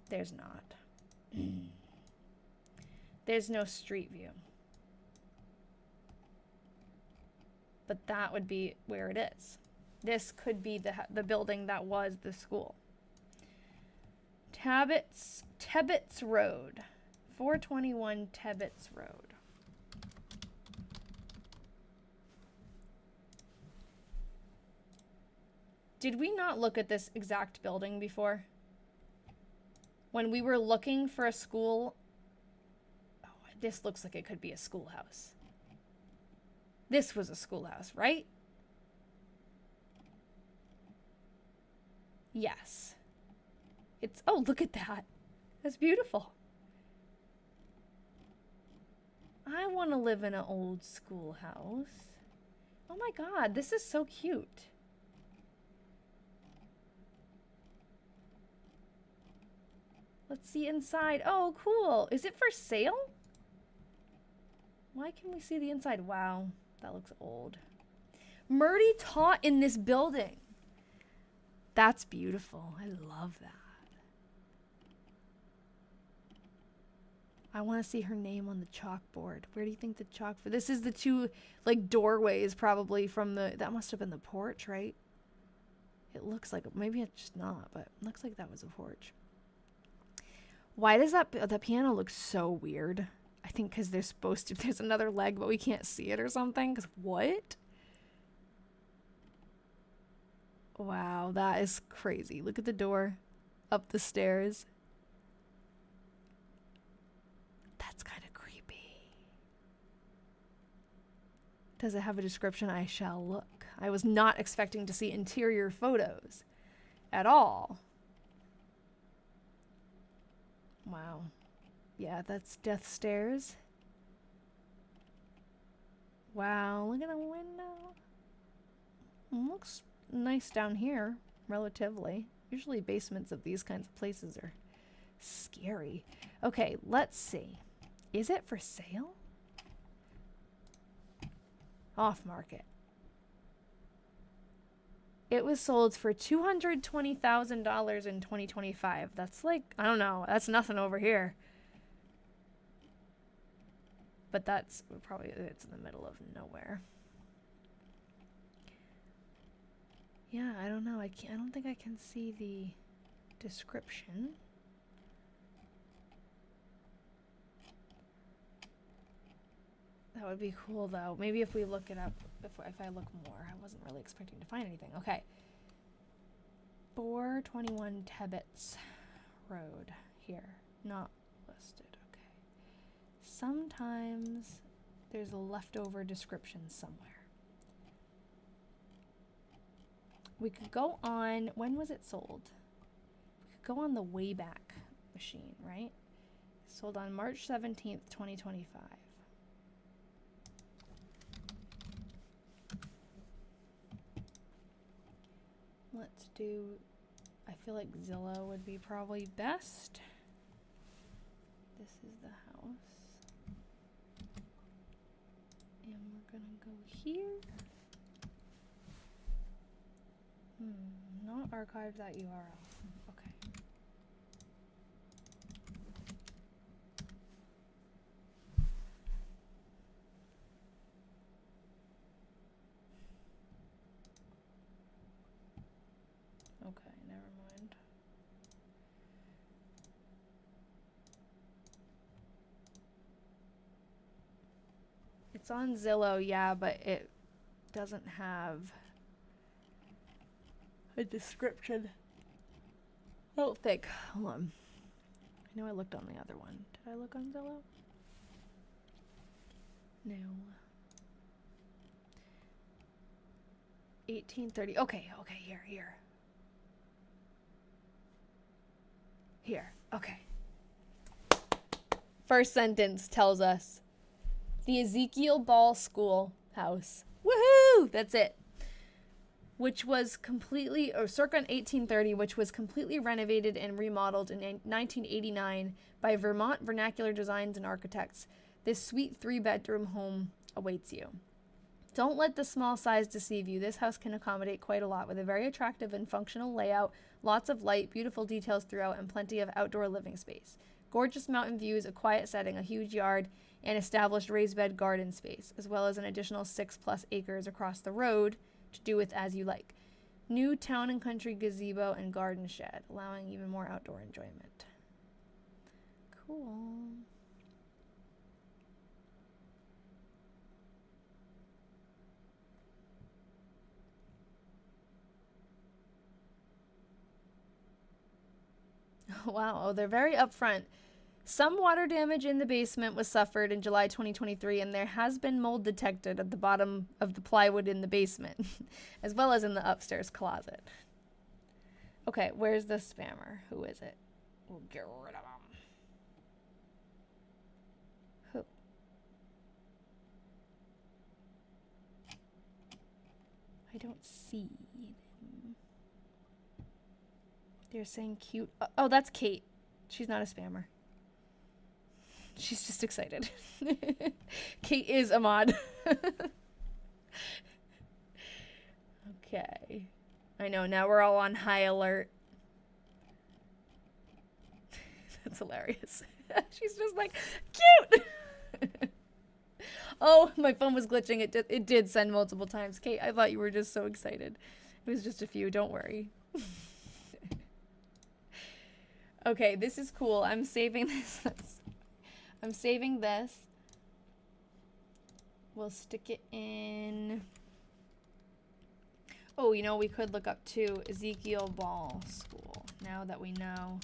There's not. There's no street view. But that would be where it is. This could be the building that was the school. Tebbets Road. 421 Tebbets Road. Did we not look at this exact building before? When we were looking for a school... Oh, this looks like it could be a schoolhouse. This was a schoolhouse, right? Yes. It's... Oh, look at that. That's beautiful. I want to live in an old schoolhouse. Oh my god, this is so cute. Let's see inside. Oh, cool. Is it for sale? Why can we see the inside? Wow, that looks old. Myrtie taught in this building. That's beautiful. I love that. I want to see her name on the chalkboard. Where do you think the chalkboard? This is the two, like, doorways probably from the... That must have been the porch, right? It looks like... Maybe it's just not, but it looks like that was a porch. Why does that piano look so weird? I think because there's supposed to... There's another leg, but we can't see it or something. Because what? Wow, that is crazy. Look at the door. Up the stairs. That's kind of creepy. Does it have a description? I shall look. I was not expecting to see interior photos at all. Wow. Yeah, that's death stairs. Wow, look at the window. Looks nice down here, relatively. Usually basements of these kinds of places are scary. Okay, let's see. Is it for sale? Off market. It was sold for $220,000 in 2025. That's like, I don't know, that's nothing over here. But that's probably, it's in the middle of nowhere. Yeah, I don't know. I don't think I can see the description. That would be cool, though. Maybe if we look it up, if I look more. I wasn't really expecting to find anything. Okay. 421 Tebbets Road. Here. Not listed. Okay. Sometimes there's a leftover description somewhere. We could go on... When was it sold? We could go on the Wayback Machine, right? Sold on March 17th, 2025. Let's do, I feel like Zillow would be probably best. This is the house. And we're gonna go here. Not archive that URL. Okay. Okay, never mind. It's on Zillow, yeah, but it doesn't have a description. I don't think. Hold on. I know I looked on the other one. Did I look on Zillow? No. 1830. Okay, here. Here, okay. First sentence tells us the Ezekiel Ball Schoolhouse. Woohoo! That's it. which was completely, or circa 1830, which was completely renovated and remodeled in 1989 by Vermont Vernacular Designs and Architects. This sweet 3-bedroom home awaits you. Don't let the small size deceive you. This house can accommodate quite a lot with a very attractive and functional layout, lots of light, beautiful details throughout, and plenty of outdoor living space. Gorgeous mountain views, a quiet setting, a huge yard, and established raised bed garden space, as well as an additional 6+ acres across the road to do with as you like. New town and country gazebo and garden shed, allowing even more outdoor enjoyment. Cool. Wow, oh, they're very upfront. Some water damage in the basement was suffered in July 2023, and there has been mold detected at the bottom of the plywood in the basement, as well as in the upstairs closet. Okay, where's the spammer? Who is it? We'll get rid of him. Who? I don't see them. They're saying cute. Oh, that's Kate. She's not a spammer. She's just excited. Kate is a mod. Okay. I know, now we're all on high alert. That's hilarious. She's just like, cute! Oh, my phone was glitching. It did send multiple times. Kate, I thought you were just so excited. It was just a few, don't worry. Okay, this is cool. I'm saving this. I'm saving this. We'll stick it in. Oh, you know, we could look up too Ezekiel Ball School now that we know.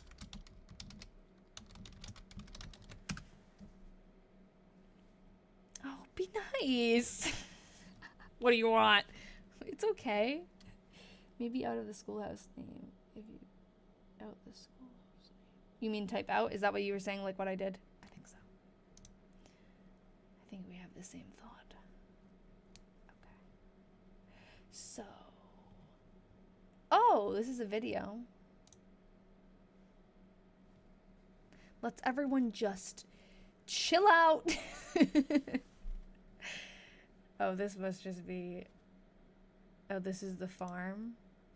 Oh, be nice. What do you want? It's okay. Maybe out of the schoolhouse name. If you out the schoolhouse name. You mean type out? Is that what you were saying, like what I did? I think so. I think we have the same thought. Okay. So. Oh, this is a video. Let's everyone just chill out. Oh, this must just be. Oh, this is the farm.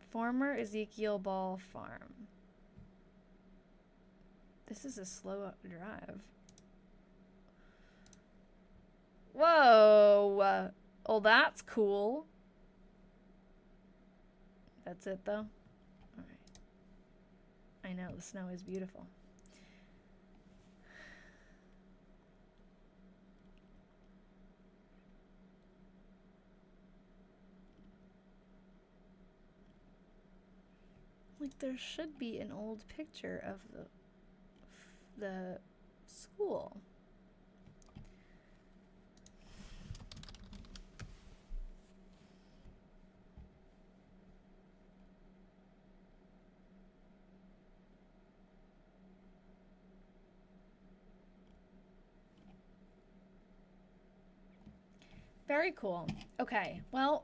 Former Ezekiel Ball Farm. This is a slow drive. Whoa. Oh, that's cool. That's it, though? Alright. I know, the snow is beautiful. Like, there should be an old picture of the school. Very cool. Okay, well,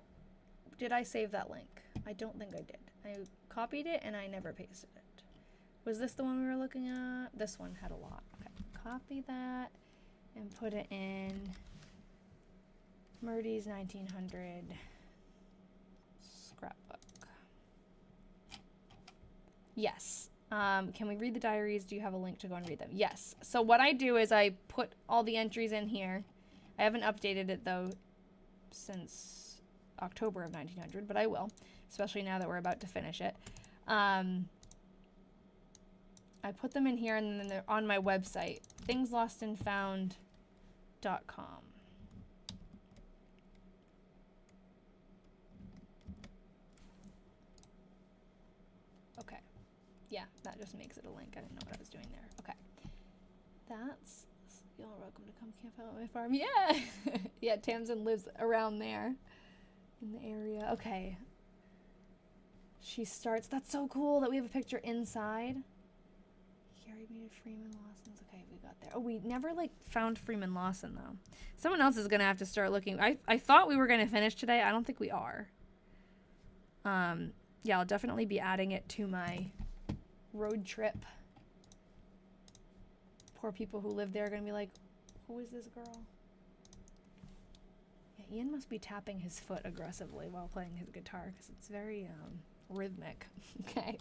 did I save that link? I don't think I did. I copied it and I never pasted it. Was this the one we were looking at? This one had a lot. Okay, copy that and put it in Myrtie's 1900 scrapbook. Yes. Can we read the diaries? Do you have a link to go and read them? Yes. So what I do is I put all the entries in here. I haven't updated it though since October of 1900, but I will, especially now that we're about to finish it. I put them in here and then they're on my website, thingslostandfound.com. Okay. Yeah, that just makes it a link. I didn't know what I was doing there. Okay. That's, y'all are welcome to come camp out at my farm. Yeah! Yeah, Tamsin lives around there in the area. Okay. She starts, that's so cool that we have a picture inside. Carrie made a Freeman Lawson's. Okay, we got there. Oh, we never like found Freeman Lawson though. Someone else is gonna have to start looking. I thought we were gonna finish today. I don't think we are. Yeah, I'll definitely be adding it to my road trip. Poor people who live there are going to be like, who is this girl? Yeah, Ian must be tapping his foot aggressively while playing his guitar because it's very rhythmic. Okay.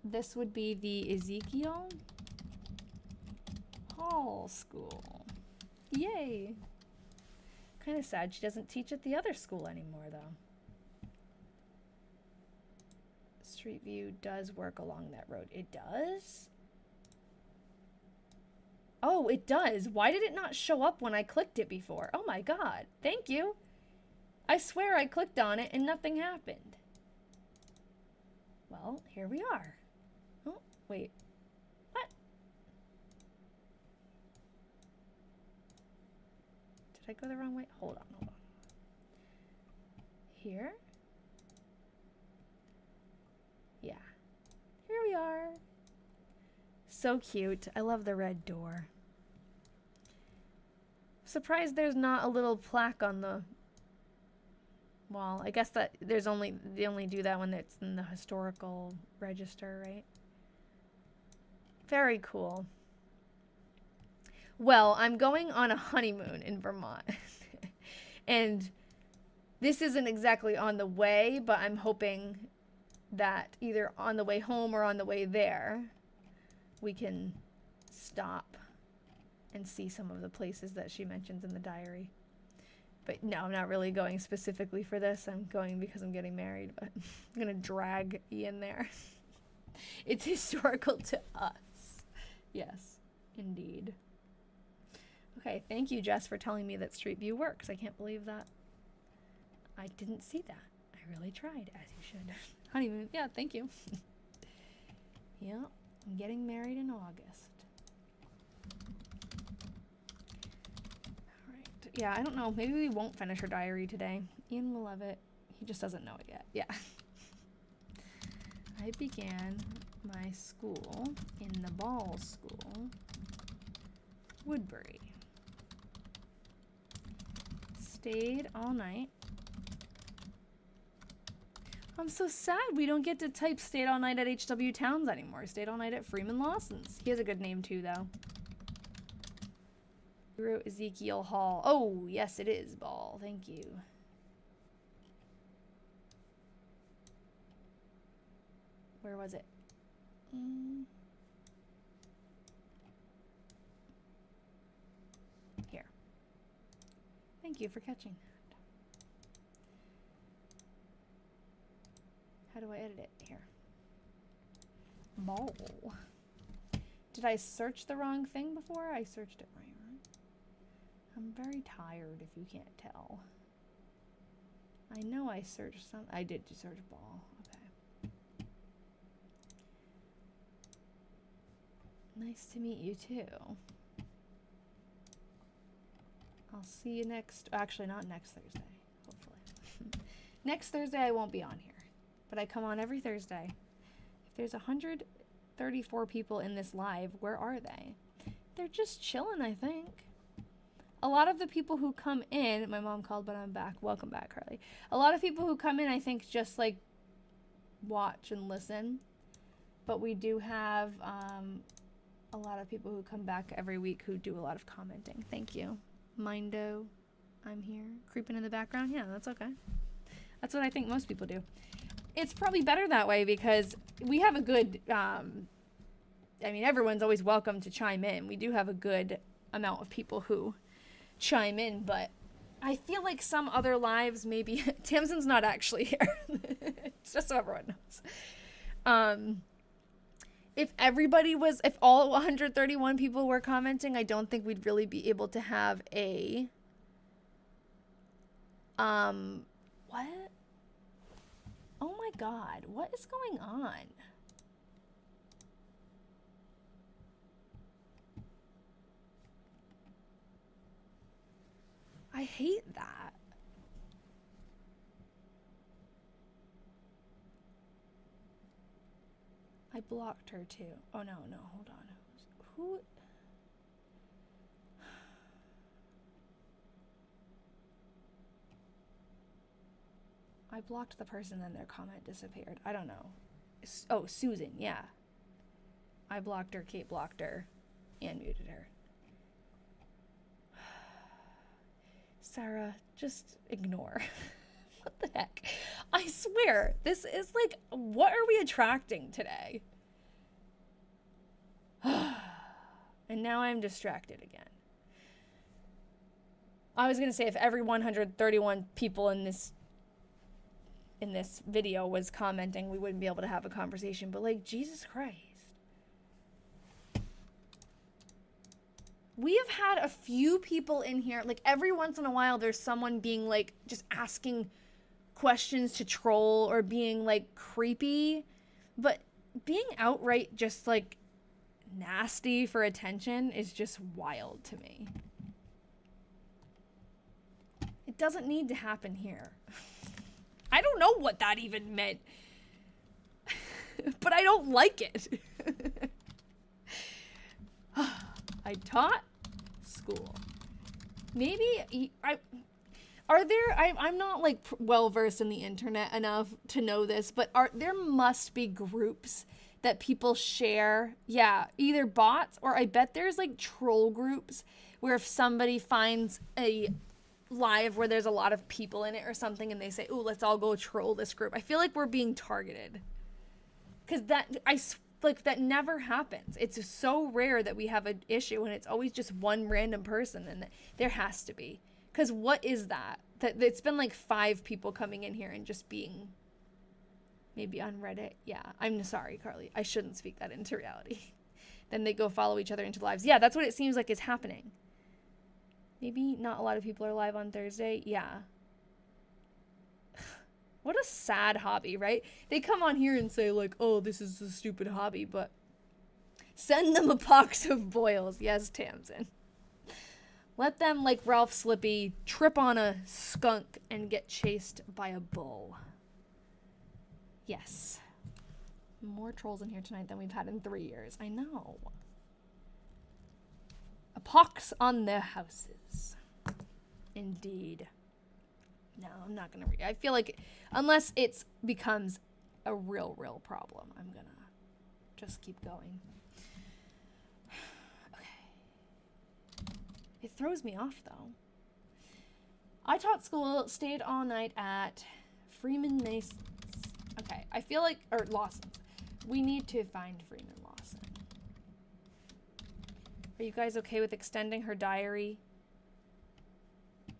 This would be the Ezekiel Hall School. Yay! Kind of sad she doesn't teach at the other school anymore, though. Street View does work along that road. It does? Oh, it does. Why did it not show up when I clicked it before? Oh my god. Thank you. I swear I clicked on it and nothing happened. Well, here we are. Oh, wait. What? Did I go the wrong way? Hold on. Here? Yeah. Here we are. So cute. I love the red door. Surprised there's not a little plaque on the wall. I guess that they only do that when it's in the historical register, right? Very cool. Well, I'm going on a honeymoon in Vermont. And this isn't exactly on the way, but I'm hoping that either on the way home or on the way there, we can stop and see some of the places that she mentions in the diary. But no, I'm not really going specifically for this. I'm going because I'm getting married, but I'm going to drag Ian there. It's historical to us. Yes, indeed. Okay, thank you, Jess, for telling me that Street View works. I can't believe that. I didn't see that. I really tried, as you should. Honeymoon. Yeah, thank you. Yeah, I'm getting married in August. All right. Yeah, I don't know. Maybe we won't finish her diary today. Ian will love it. He just doesn't know it yet. Yeah. I began my school in the ball school, Woodbury. Stayed all night. I'm so sad we don't get to type stayed all night at H.W. Towns anymore. Stayed all night at Freeman Lawson's. He has a good name too, though. He wrote Ezekiel Hall. Oh, yes, it is Ball. Thank you. Where was it? Here. Thank you for catching that. How do I edit it? Here. Ball. Did I search the wrong thing before? I searched it right? I'm very tired, if you can't tell. I know I searched some. I did search ball. Okay. Nice to meet you too. I'll see you next. Actually, not next Thursday. Hopefully. Next Thursday I won't be on here, but I come on every Thursday. If there's 134 people in this live, where are they? They're just chilling, I think. A lot of the people who come in, my mom called, but I'm back. Welcome back, Carly. A lot of people who come in, I think, just like watch and listen. But we do have a lot of people who come back every week who do a lot of commenting. Thank you. Mindo, I'm here. Creeping in the background. Yeah, that's okay. That's what I think most people do. It's probably better that way because we have a good, I mean, everyone's always welcome to chime in. We do have a good amount of people who chime in, but I feel like some other lives maybe Tamsin's not actually here. It's just so everyone knows. If all 131 people were commenting, I don't think we'd really be able to have a what? Oh my god, what is going on? I hate that. I blocked her too. Oh no, hold on. Who? I blocked the person, then their comment disappeared. I don't know. Oh, Susan, yeah. I blocked her, Kate blocked her, and muted her. Sarah, just ignore. What the heck? I swear, this is like, what are we attracting today? And now I'm distracted again. I was going to say if every 131 people in this video was commenting, we wouldn't be able to have a conversation. But like, Jesus Christ. We have had a few people in here, like every once in a while there's someone being like just asking questions to troll or being like creepy, but being outright just like nasty for attention is just wild to me. It doesn't need to happen here. I don't know what that even meant, but I don't like it. I taught school. Maybe I'm not like well versed in the internet enough to know this, but there must be groups that people share. Yeah, either bots or I bet there's like troll groups where if somebody finds a live where there's a lot of people in it or something and they say, "Ooh, let's all go troll this group." I feel like we're being targeted. 'Cause that never happens. It's so rare that we have an issue and it's always just one random person, and there has to be. Because what is that? It's been like 5 people coming in here and just being maybe on Reddit. Yeah, I'm sorry, Carly. I shouldn't speak that into reality. Then they go follow each other into lives. Yeah, that's what it seems like is happening. Maybe not a lot of people are live on Thursday. Yeah. What a sad hobby, right? They come on here and say like, oh, this is a stupid hobby, but send them a box of boils. Yes, Tamsin. Let them, like Ralph Slippy, trip on a skunk and get chased by a bull. Yes. More trolls in here tonight than we've had in 3 years. I know. A pox on their houses. Indeed. No, I'm not going to I feel like unless it becomes a real problem, I'm going to just keep going. Okay. It throws me off, though. I taught school, stayed all night at Freeman Mason's. Okay, I feel like, or Lawson's. We need to find Freeman Lawson. Are you guys okay with extending her diary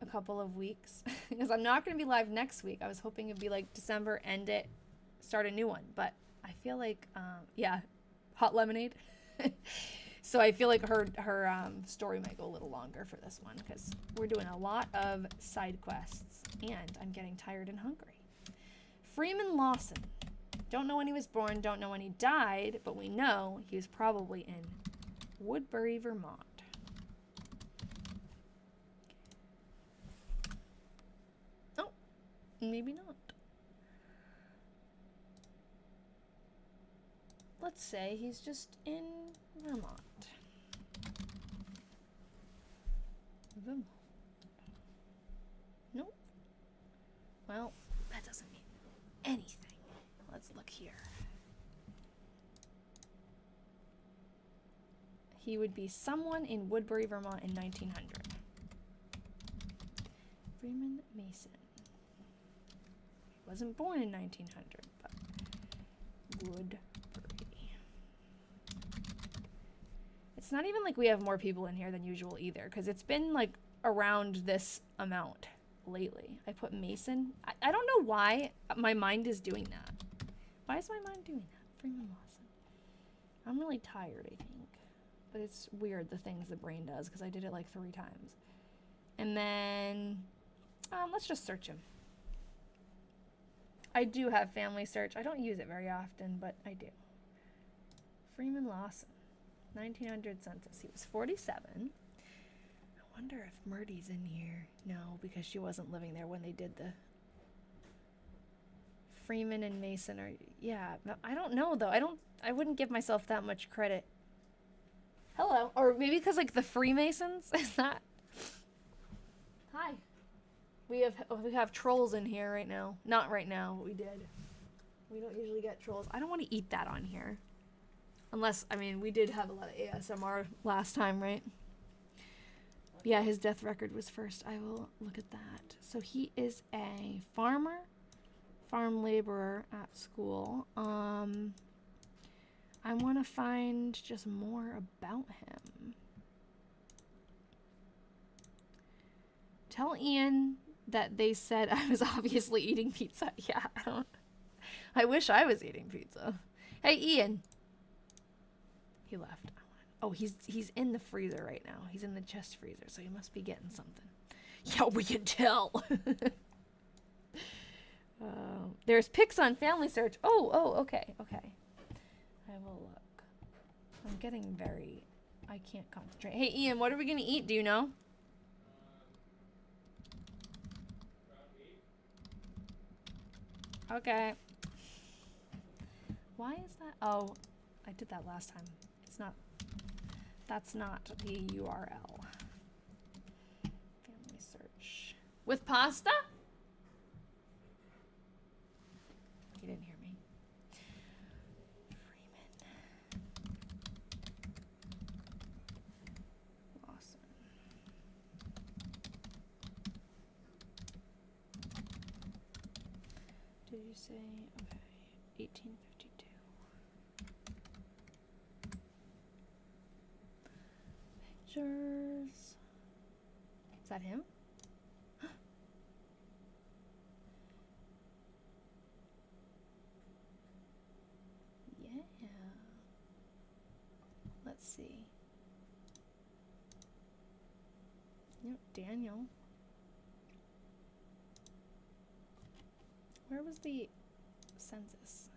a couple of weeks? Because I'm not going to be live next week. I was hoping it'd be like December, end it, start a new one. But I feel like, yeah, hot lemonade. So I feel like her story might go a little longer for this one because we're doing a lot of side quests and I'm getting tired and hungry. Freeman Lawson. Don't know when he was born, don't know when he died, but we know he was probably in Woodbury, Vermont. Oh, maybe not. Let's say he's just in Vermont. Vermont. Nope. Well, that doesn't mean anything. Let's look here. He would be someone in Woodbury, Vermont in 1900. Freeman Mason. He wasn't born in 1900, but Woodbury. It's not even like we have more people in here than usual either, because it's been like around this amount lately. I put Mason. I don't know why my mind is doing that. Why is my mind doing that? Freeman Lawson. I'm really tired, I think. But it's weird the things the brain does because I did it like 3 times. And then, let's just search him. I do have family search. I don't use it very often, but I do. Freeman Lawson. 1900 census. He was 47. I wonder if Myrtie's in here. No, because she wasn't living there when they did the Freeman and Mason are, yeah, I don't know though. I wouldn't give myself that much credit. Hello. Or maybe because like the Freemasons, is that? Hi. We have trolls in here right now. Not right now, but we did. We don't usually get trolls. I don't want to eat that on here. Unless, I mean, we did have a lot of ASMR last time, right? Yeah, his death record was first. I will look at that. So he is a farmer, farm laborer at school. I want to find just more about him. Tell Ian that they said I was obviously eating pizza. Yeah, I wish I was eating pizza. Hey, Ian. He left. Oh, he's in the freezer right now. He's in the chest freezer, so he must be getting something. Yeah, we can tell. There's pics on Family Search. Oh, okay. I will look. I'm getting I can't concentrate. Hey, Ian, what are we going to eat? Do you know? Okay. Why is that? Oh, I did that last time. It's not. That's not the URL. Family Search. With pasta? You didn't hear me. Freeman. Lawson. Did you say? Okay. 1852. Pictures. Is that him? Yeah. Let's see. Yep, Daniel. Where was the census?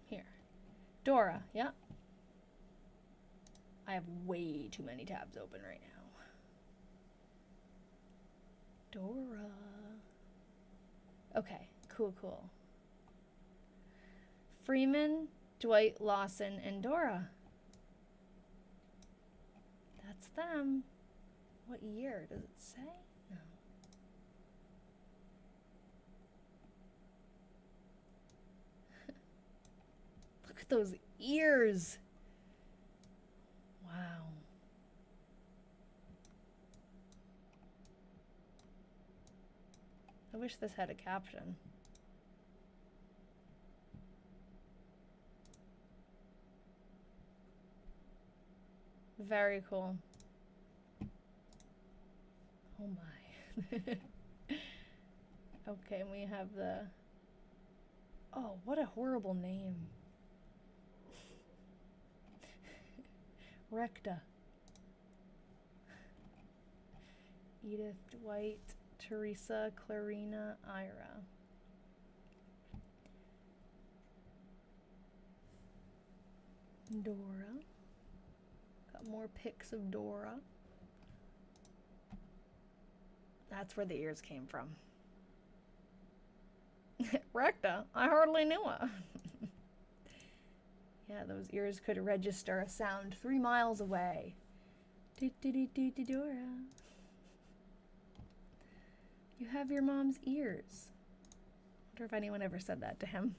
Here. Dora, yeah. I have way too many tabs open right now. Dora. Okay, cool. Freeman, Dwight, Lawson, and Dora. That's them. What year does it say? No. Look at those ears. Wow. I wish this had a caption. Very cool. Oh my. Okay, and we have the... Oh, what a horrible name. Recta. Edith, Dwight, Teresa, Clarina, Ira. Dora. Got more pics of Dora. That's where the ears came from. Recta, I hardly knew her. Yeah, those ears could register a sound 3 miles away. Dora. You have your mom's ears. I wonder if anyone ever said that to him.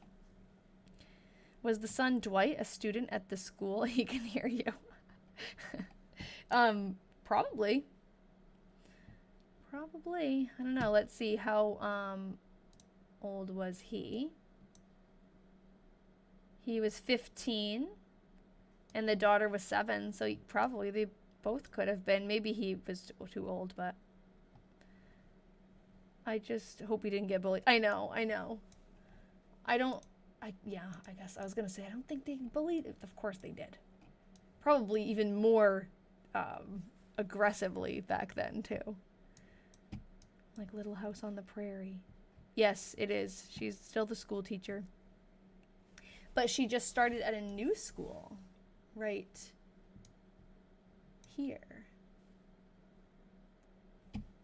Was the son Dwight a student at the school? He can hear you. Probably. Probably. I don't know. Let's see. How old was he? He was 15 and the daughter was 7, so probably they both could have been. Maybe he was too old, but I just hope he didn't get bullied. I know. Yeah, I guess I was going to say, I don't think they bullied. Of course they did. Probably even more aggressively back then, too. Like Little House on the Prairie. Yes, it is. She's still the school teacher. But she just started at a new school right here.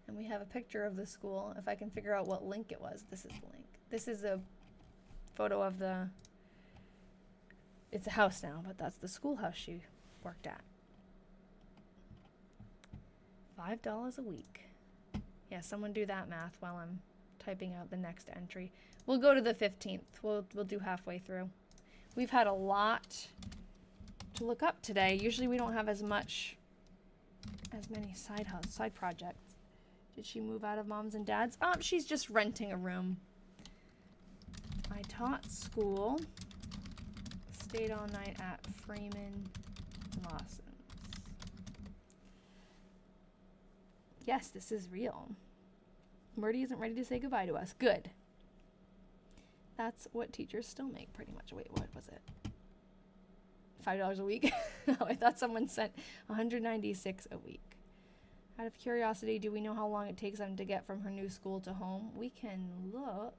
And we have a picture of the school. If I can figure out what link it was. This is the link. This is a photo of the It's a house now, but that's the schoolhouse she worked at. $5 a week. Yeah, someone do that math while I'm typing out the next entry. We'll go to the 15th. We'll do halfway through. We've had a lot to look up today. Usually we don't have as many side projects. Did she move out of mom's and dad's? She's just renting a room. I taught school. Stayed all night at Freeman Lawson's. Yes, this is real. Myrtie isn't ready to say goodbye to us. Good. That's what teachers still make, pretty much. Wait, what was it? $5 a week? No, I thought someone sent $196 a week. Out of curiosity, do we know how long it takes them to get from her new school to home? We can look.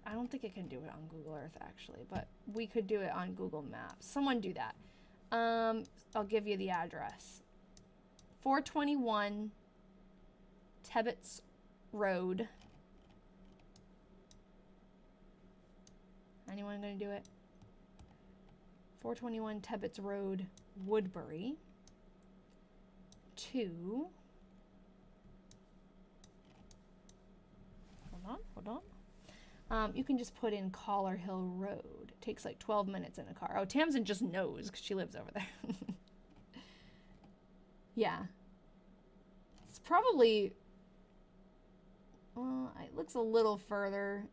I don't think it can do it on Google Earth, actually, but we could do it on Google Maps. Someone do that. I'll give you the address. 421 Tebbets Road. Anyone gonna do it? 421 Tebbets Road, Woodbury. To... Hold on. You can just put in Collar Hill Road. It takes like 12 minutes in a car. Oh, Tamsin just knows because she lives over there. Yeah. It's probably... it looks a little further.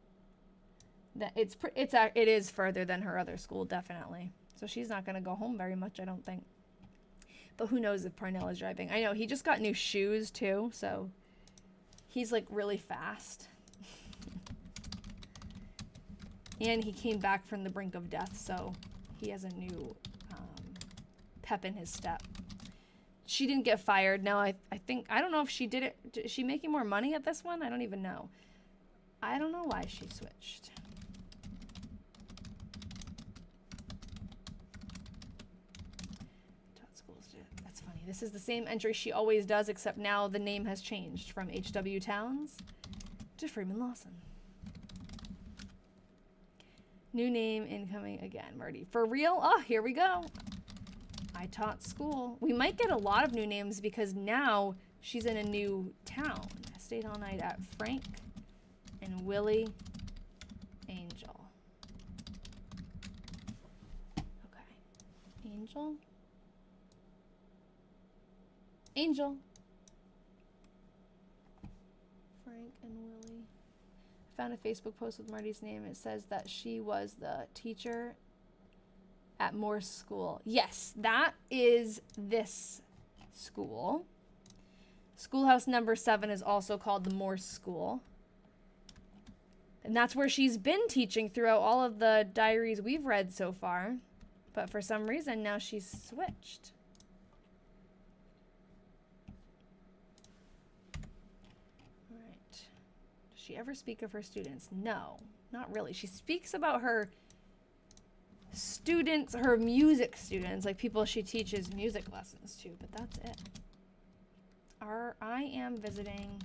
It is further than her other school, definitely. So she's not going to go home very much, I don't think. But who knows if Parnell is driving. I know, he just got new shoes, too, so he's, like, really fast. And he came back from the brink of death, so he has a new pep in his step. She didn't get fired. No, I don't know if she did it. Is she making more money at this one? I don't even know. I don't know why she switched. That's funny. This is the same entry she always does, except now the name has changed from H.W. Towns to Freeman Lawson. New name incoming again, Myrtie. For real? Oh, here we go. I taught school. We might get a lot of new names because now she's in a new town. I stayed all night at Frank and Willie Angel. Okay. Angel? Angel. Frank and Willie. Found a Facebook post with Myrtie's name. It says that she was the teacher at Morse School. Yes, that is this school. Schoolhouse number 7 is also called the Morse School. And that's where she's been teaching throughout all of the diaries we've read so far. But for some reason, now she's switched. She ever speak of her students? No, not really. She speaks about her students, her music students, like people she teaches music lessons to, but that's it. I am visiting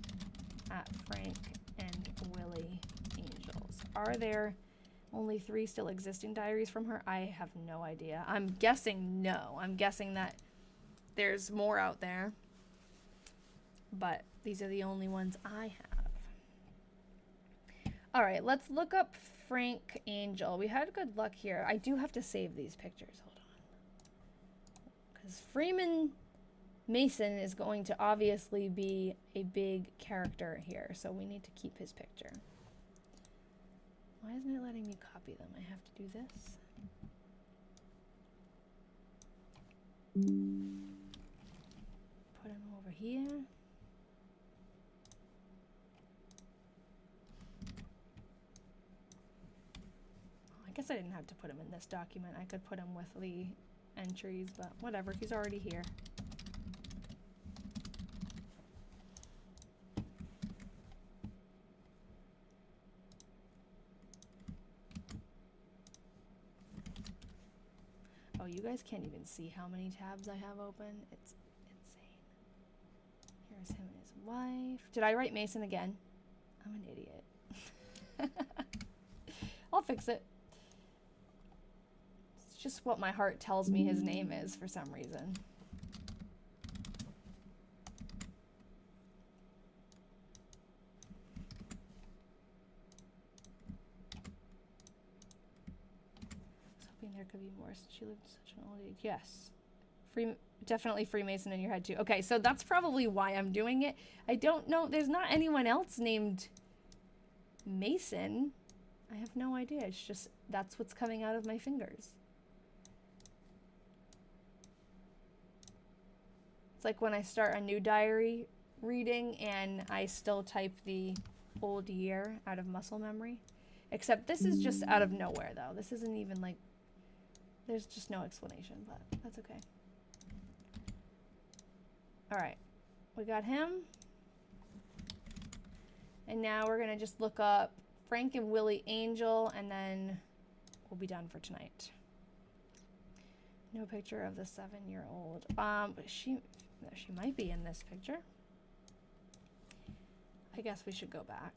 at Frank and Willie Angels. Are there only 3 still existing diaries from her? I have no idea. I'm guessing no. I'm guessing that there's more out there, but these are the only ones I have. All right, let's look up Frank Angel. We had good luck here. I do have to save these pictures. Hold on. Because Freeman Mason is going to obviously be a big character here, so we need to keep his picture. Why isn't it letting me copy them? I have to do this. Put him over here. I guess I didn't have to put him in this document. I could put him with the entries, but whatever. He's already here. Oh, you guys can't even see how many tabs I have open. It's insane. Here's him and his wife. Did I write Mason again? I'm an idiot. I'll fix it. It's just what my heart tells me his name is for some reason. There could be more since she lived such an old age. Yes. Definitely Freemason in your head too. Okay, so that's probably why I'm doing it. I don't know. There's not anyone else named Mason. I have no idea. It's just that's what's coming out of my fingers. It's like when I start a new diary reading and I still type the old year out of muscle memory. Except this is just out of nowhere though. This isn't even like there's just no explanation, but that's okay. All right, we got him. And now we're gonna just look up Frank and Willie Angel, and then we'll be done for tonight. No picture of the 7-year-old. She might be in this picture. I guess we should go back.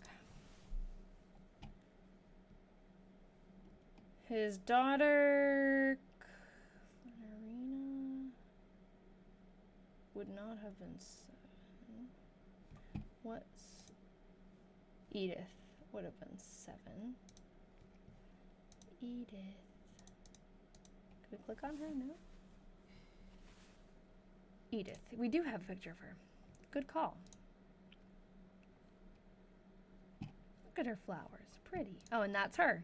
His daughter, Clarina, would not have been 7. What's Edith? Would have been 7. Edith. Can we click on her? No. Edith. We do have a picture of her. Good call. Look at her flowers. Pretty. Oh, and that's her.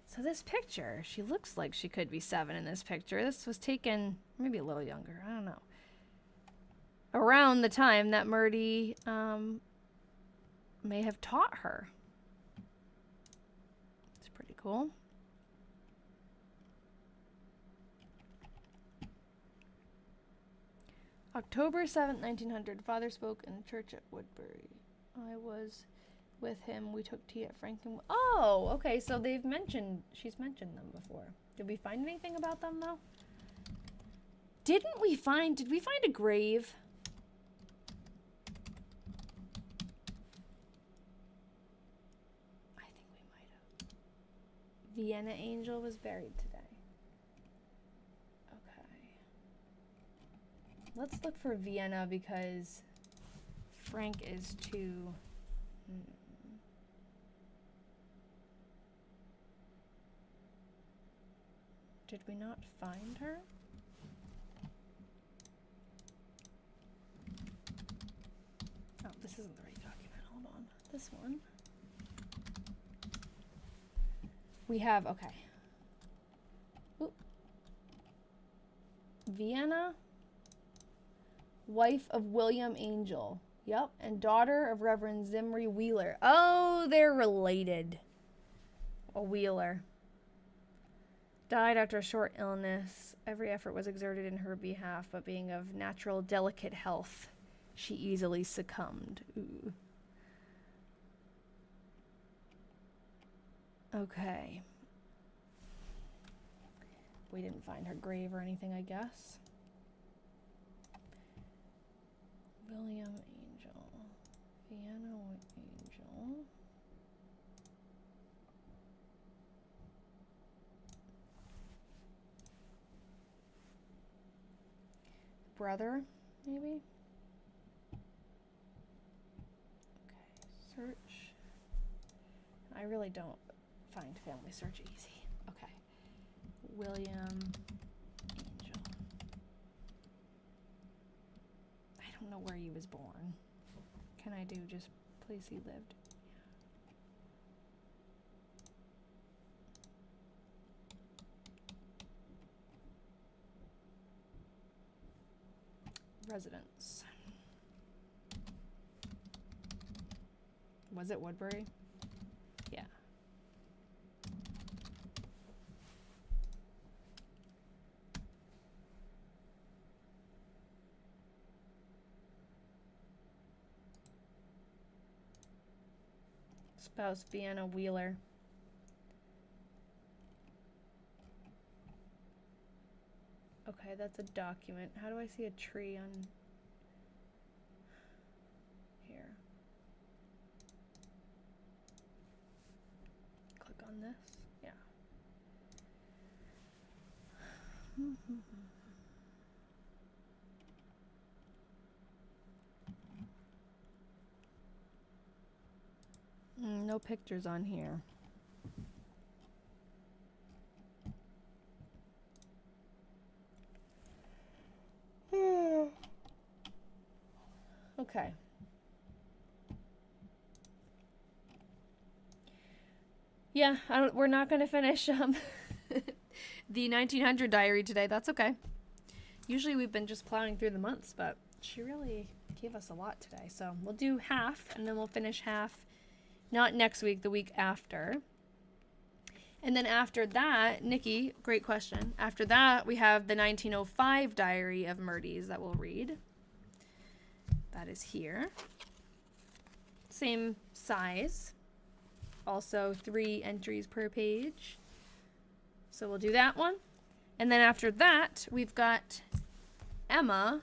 So this picture, she looks like she could be 7 in this picture. This was taken maybe a little younger. I don't know. Around the time that Myrtie may have taught her. It's pretty cool. October 7th, 1900. Father spoke in a church at Woodbury. I was with him. We took tea at Franklin. Oh, okay. So they've mentioned, she's mentioned them before. Did we find anything about them though? Did we find a grave? I think we might have. Vienna Angel was buried today. Okay. Let's look for Vienna because Frank is too... Did we not find her? Oh, this isn't the right document. Hold on. This one. We have, okay. Oop. Vienna, wife of William Angel. Yep, and daughter of Reverend Myrtie Wheeler. Oh, they're related. A Wheeler. Died after a short illness. Every effort was exerted in her behalf, but being of natural delicate health, she easily succumbed. Ooh. Okay. We didn't find her grave or anything, I guess. William Angel. Vienna Angel. Brother, maybe? Okay, search. I really don't find family search easy. Okay. William Angel. I don't know where he was born. Can I do just place he lived? Residence. Was it Woodbury? Yeah. Spouse Vienna Wheeler. Okay, that's a document. How do I see a tree on here? No pictures on here. Okay. Yeah, we're not going to finish the 1900 diary today. That's okay. Usually we've been just plowing through the months, but she really gave us a lot today. So we'll do half, and then we'll finish half, not next week, the week after. And then after that, Nikki, great question. After that, we have the 1905 diary of Myrtie's that we'll read. That is here. Same size. Also 3 entries per page. So we'll do that one. And then after that, we've got Emma,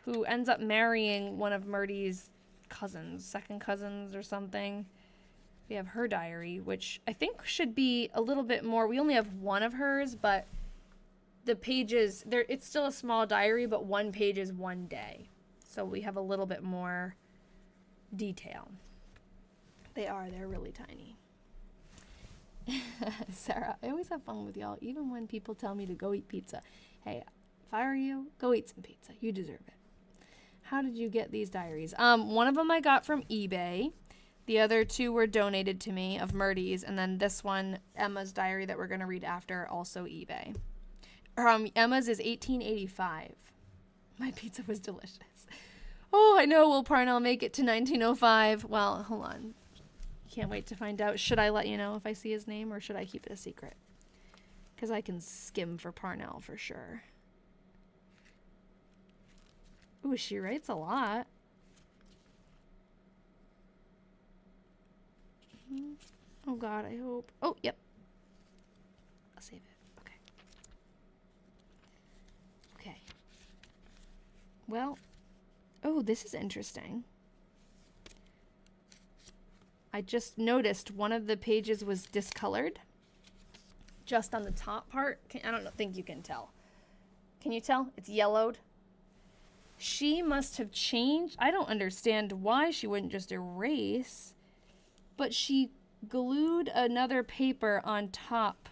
who ends up marrying one of Myrtie's cousins, second cousins or something. We have her diary, which I think should be a little bit more. We only have one of hers, but the pages, it's still a small diary, but one page is one day. So we have a little bit more detail. They're really tiny. Sarah, I always have fun with y'all, even when people tell me to go eat pizza. Hey, if I were you, go eat some pizza. You deserve it. How did you get these diaries? One of them I got from eBay. The other 2 were donated to me of Myrtie's, and then this one, Emma's diary that we're going to read after, also eBay. Emma's is 1885. My pizza was delicious. Oh, I know. Will Parnell make it to 1905? Well, hold on. Can't wait to find out. Should I let you know if I see his name, or should I keep it a secret? Because I can skim for Parnell for sure. Ooh, she writes a lot. Oh God, I hope. Oh, yep. I'll save it. Okay. Okay. Well, oh, this is interesting. I just noticed one of the pages was discolored. Just on the top part. I don't think you can tell. Can you tell? It's yellowed. She must have changed. I don't understand why she wouldn't just erase. But she glued another paper on top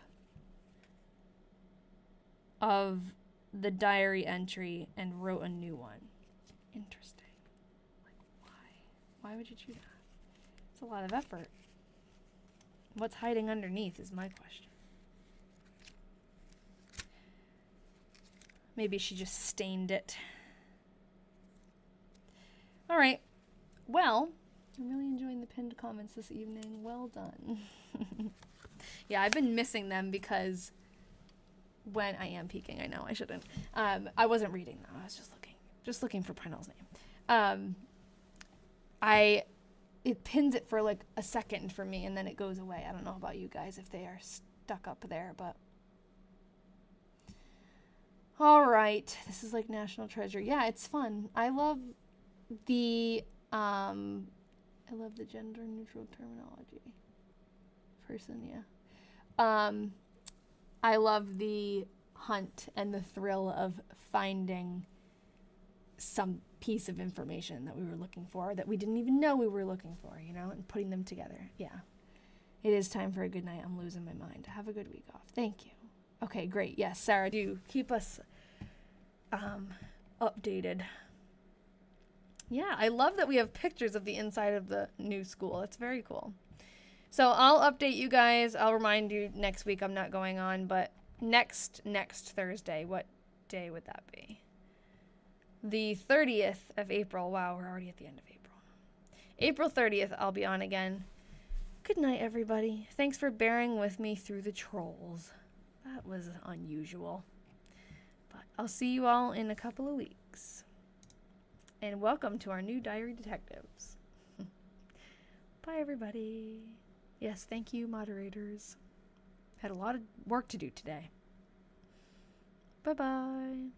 of the diary entry and wrote a new one. Interesting. Like, why? Why would you do that? It's a lot of effort. What's hiding underneath is my question. Maybe she just stained it. All right. Well, I'm really enjoying the pinned comments this evening. Well done. Yeah, I've been missing them because when I am peeking, I know I shouldn't. I wasn't reading them. I was just looking for Parnell's name. It pins it for like a second for me, and then it goes away. I don't know about you guys if they are stuck up there, but all right. This is like National Treasure. Yeah, it's fun. I love the gender neutral terminology. Person, yeah. I love the hunt and the thrill of finding some piece of information that we were looking for, that we didn't even know we were looking for, you know, and putting them together. Yeah. It is time for a good night. I'm losing my mind. Have a good week off. Thank you. Okay, great. Yes, Sarah, do keep us updated. Yeah, I love that we have pictures of the inside of the new school. It's very cool. So I'll update you guys. I'll remind you next week I'm not going on, but next Thursday, what day would that be? The 30th of April. Wow, we're already at the end of April. April 30th, I'll be on again. Good night, everybody. Thanks for bearing with me through the trolls. That was unusual. But I'll see you all in a couple of weeks. And welcome to our new diary detectives. Bye, everybody. Yes, thank you, moderators. Had a lot of work to do today. Bye-bye.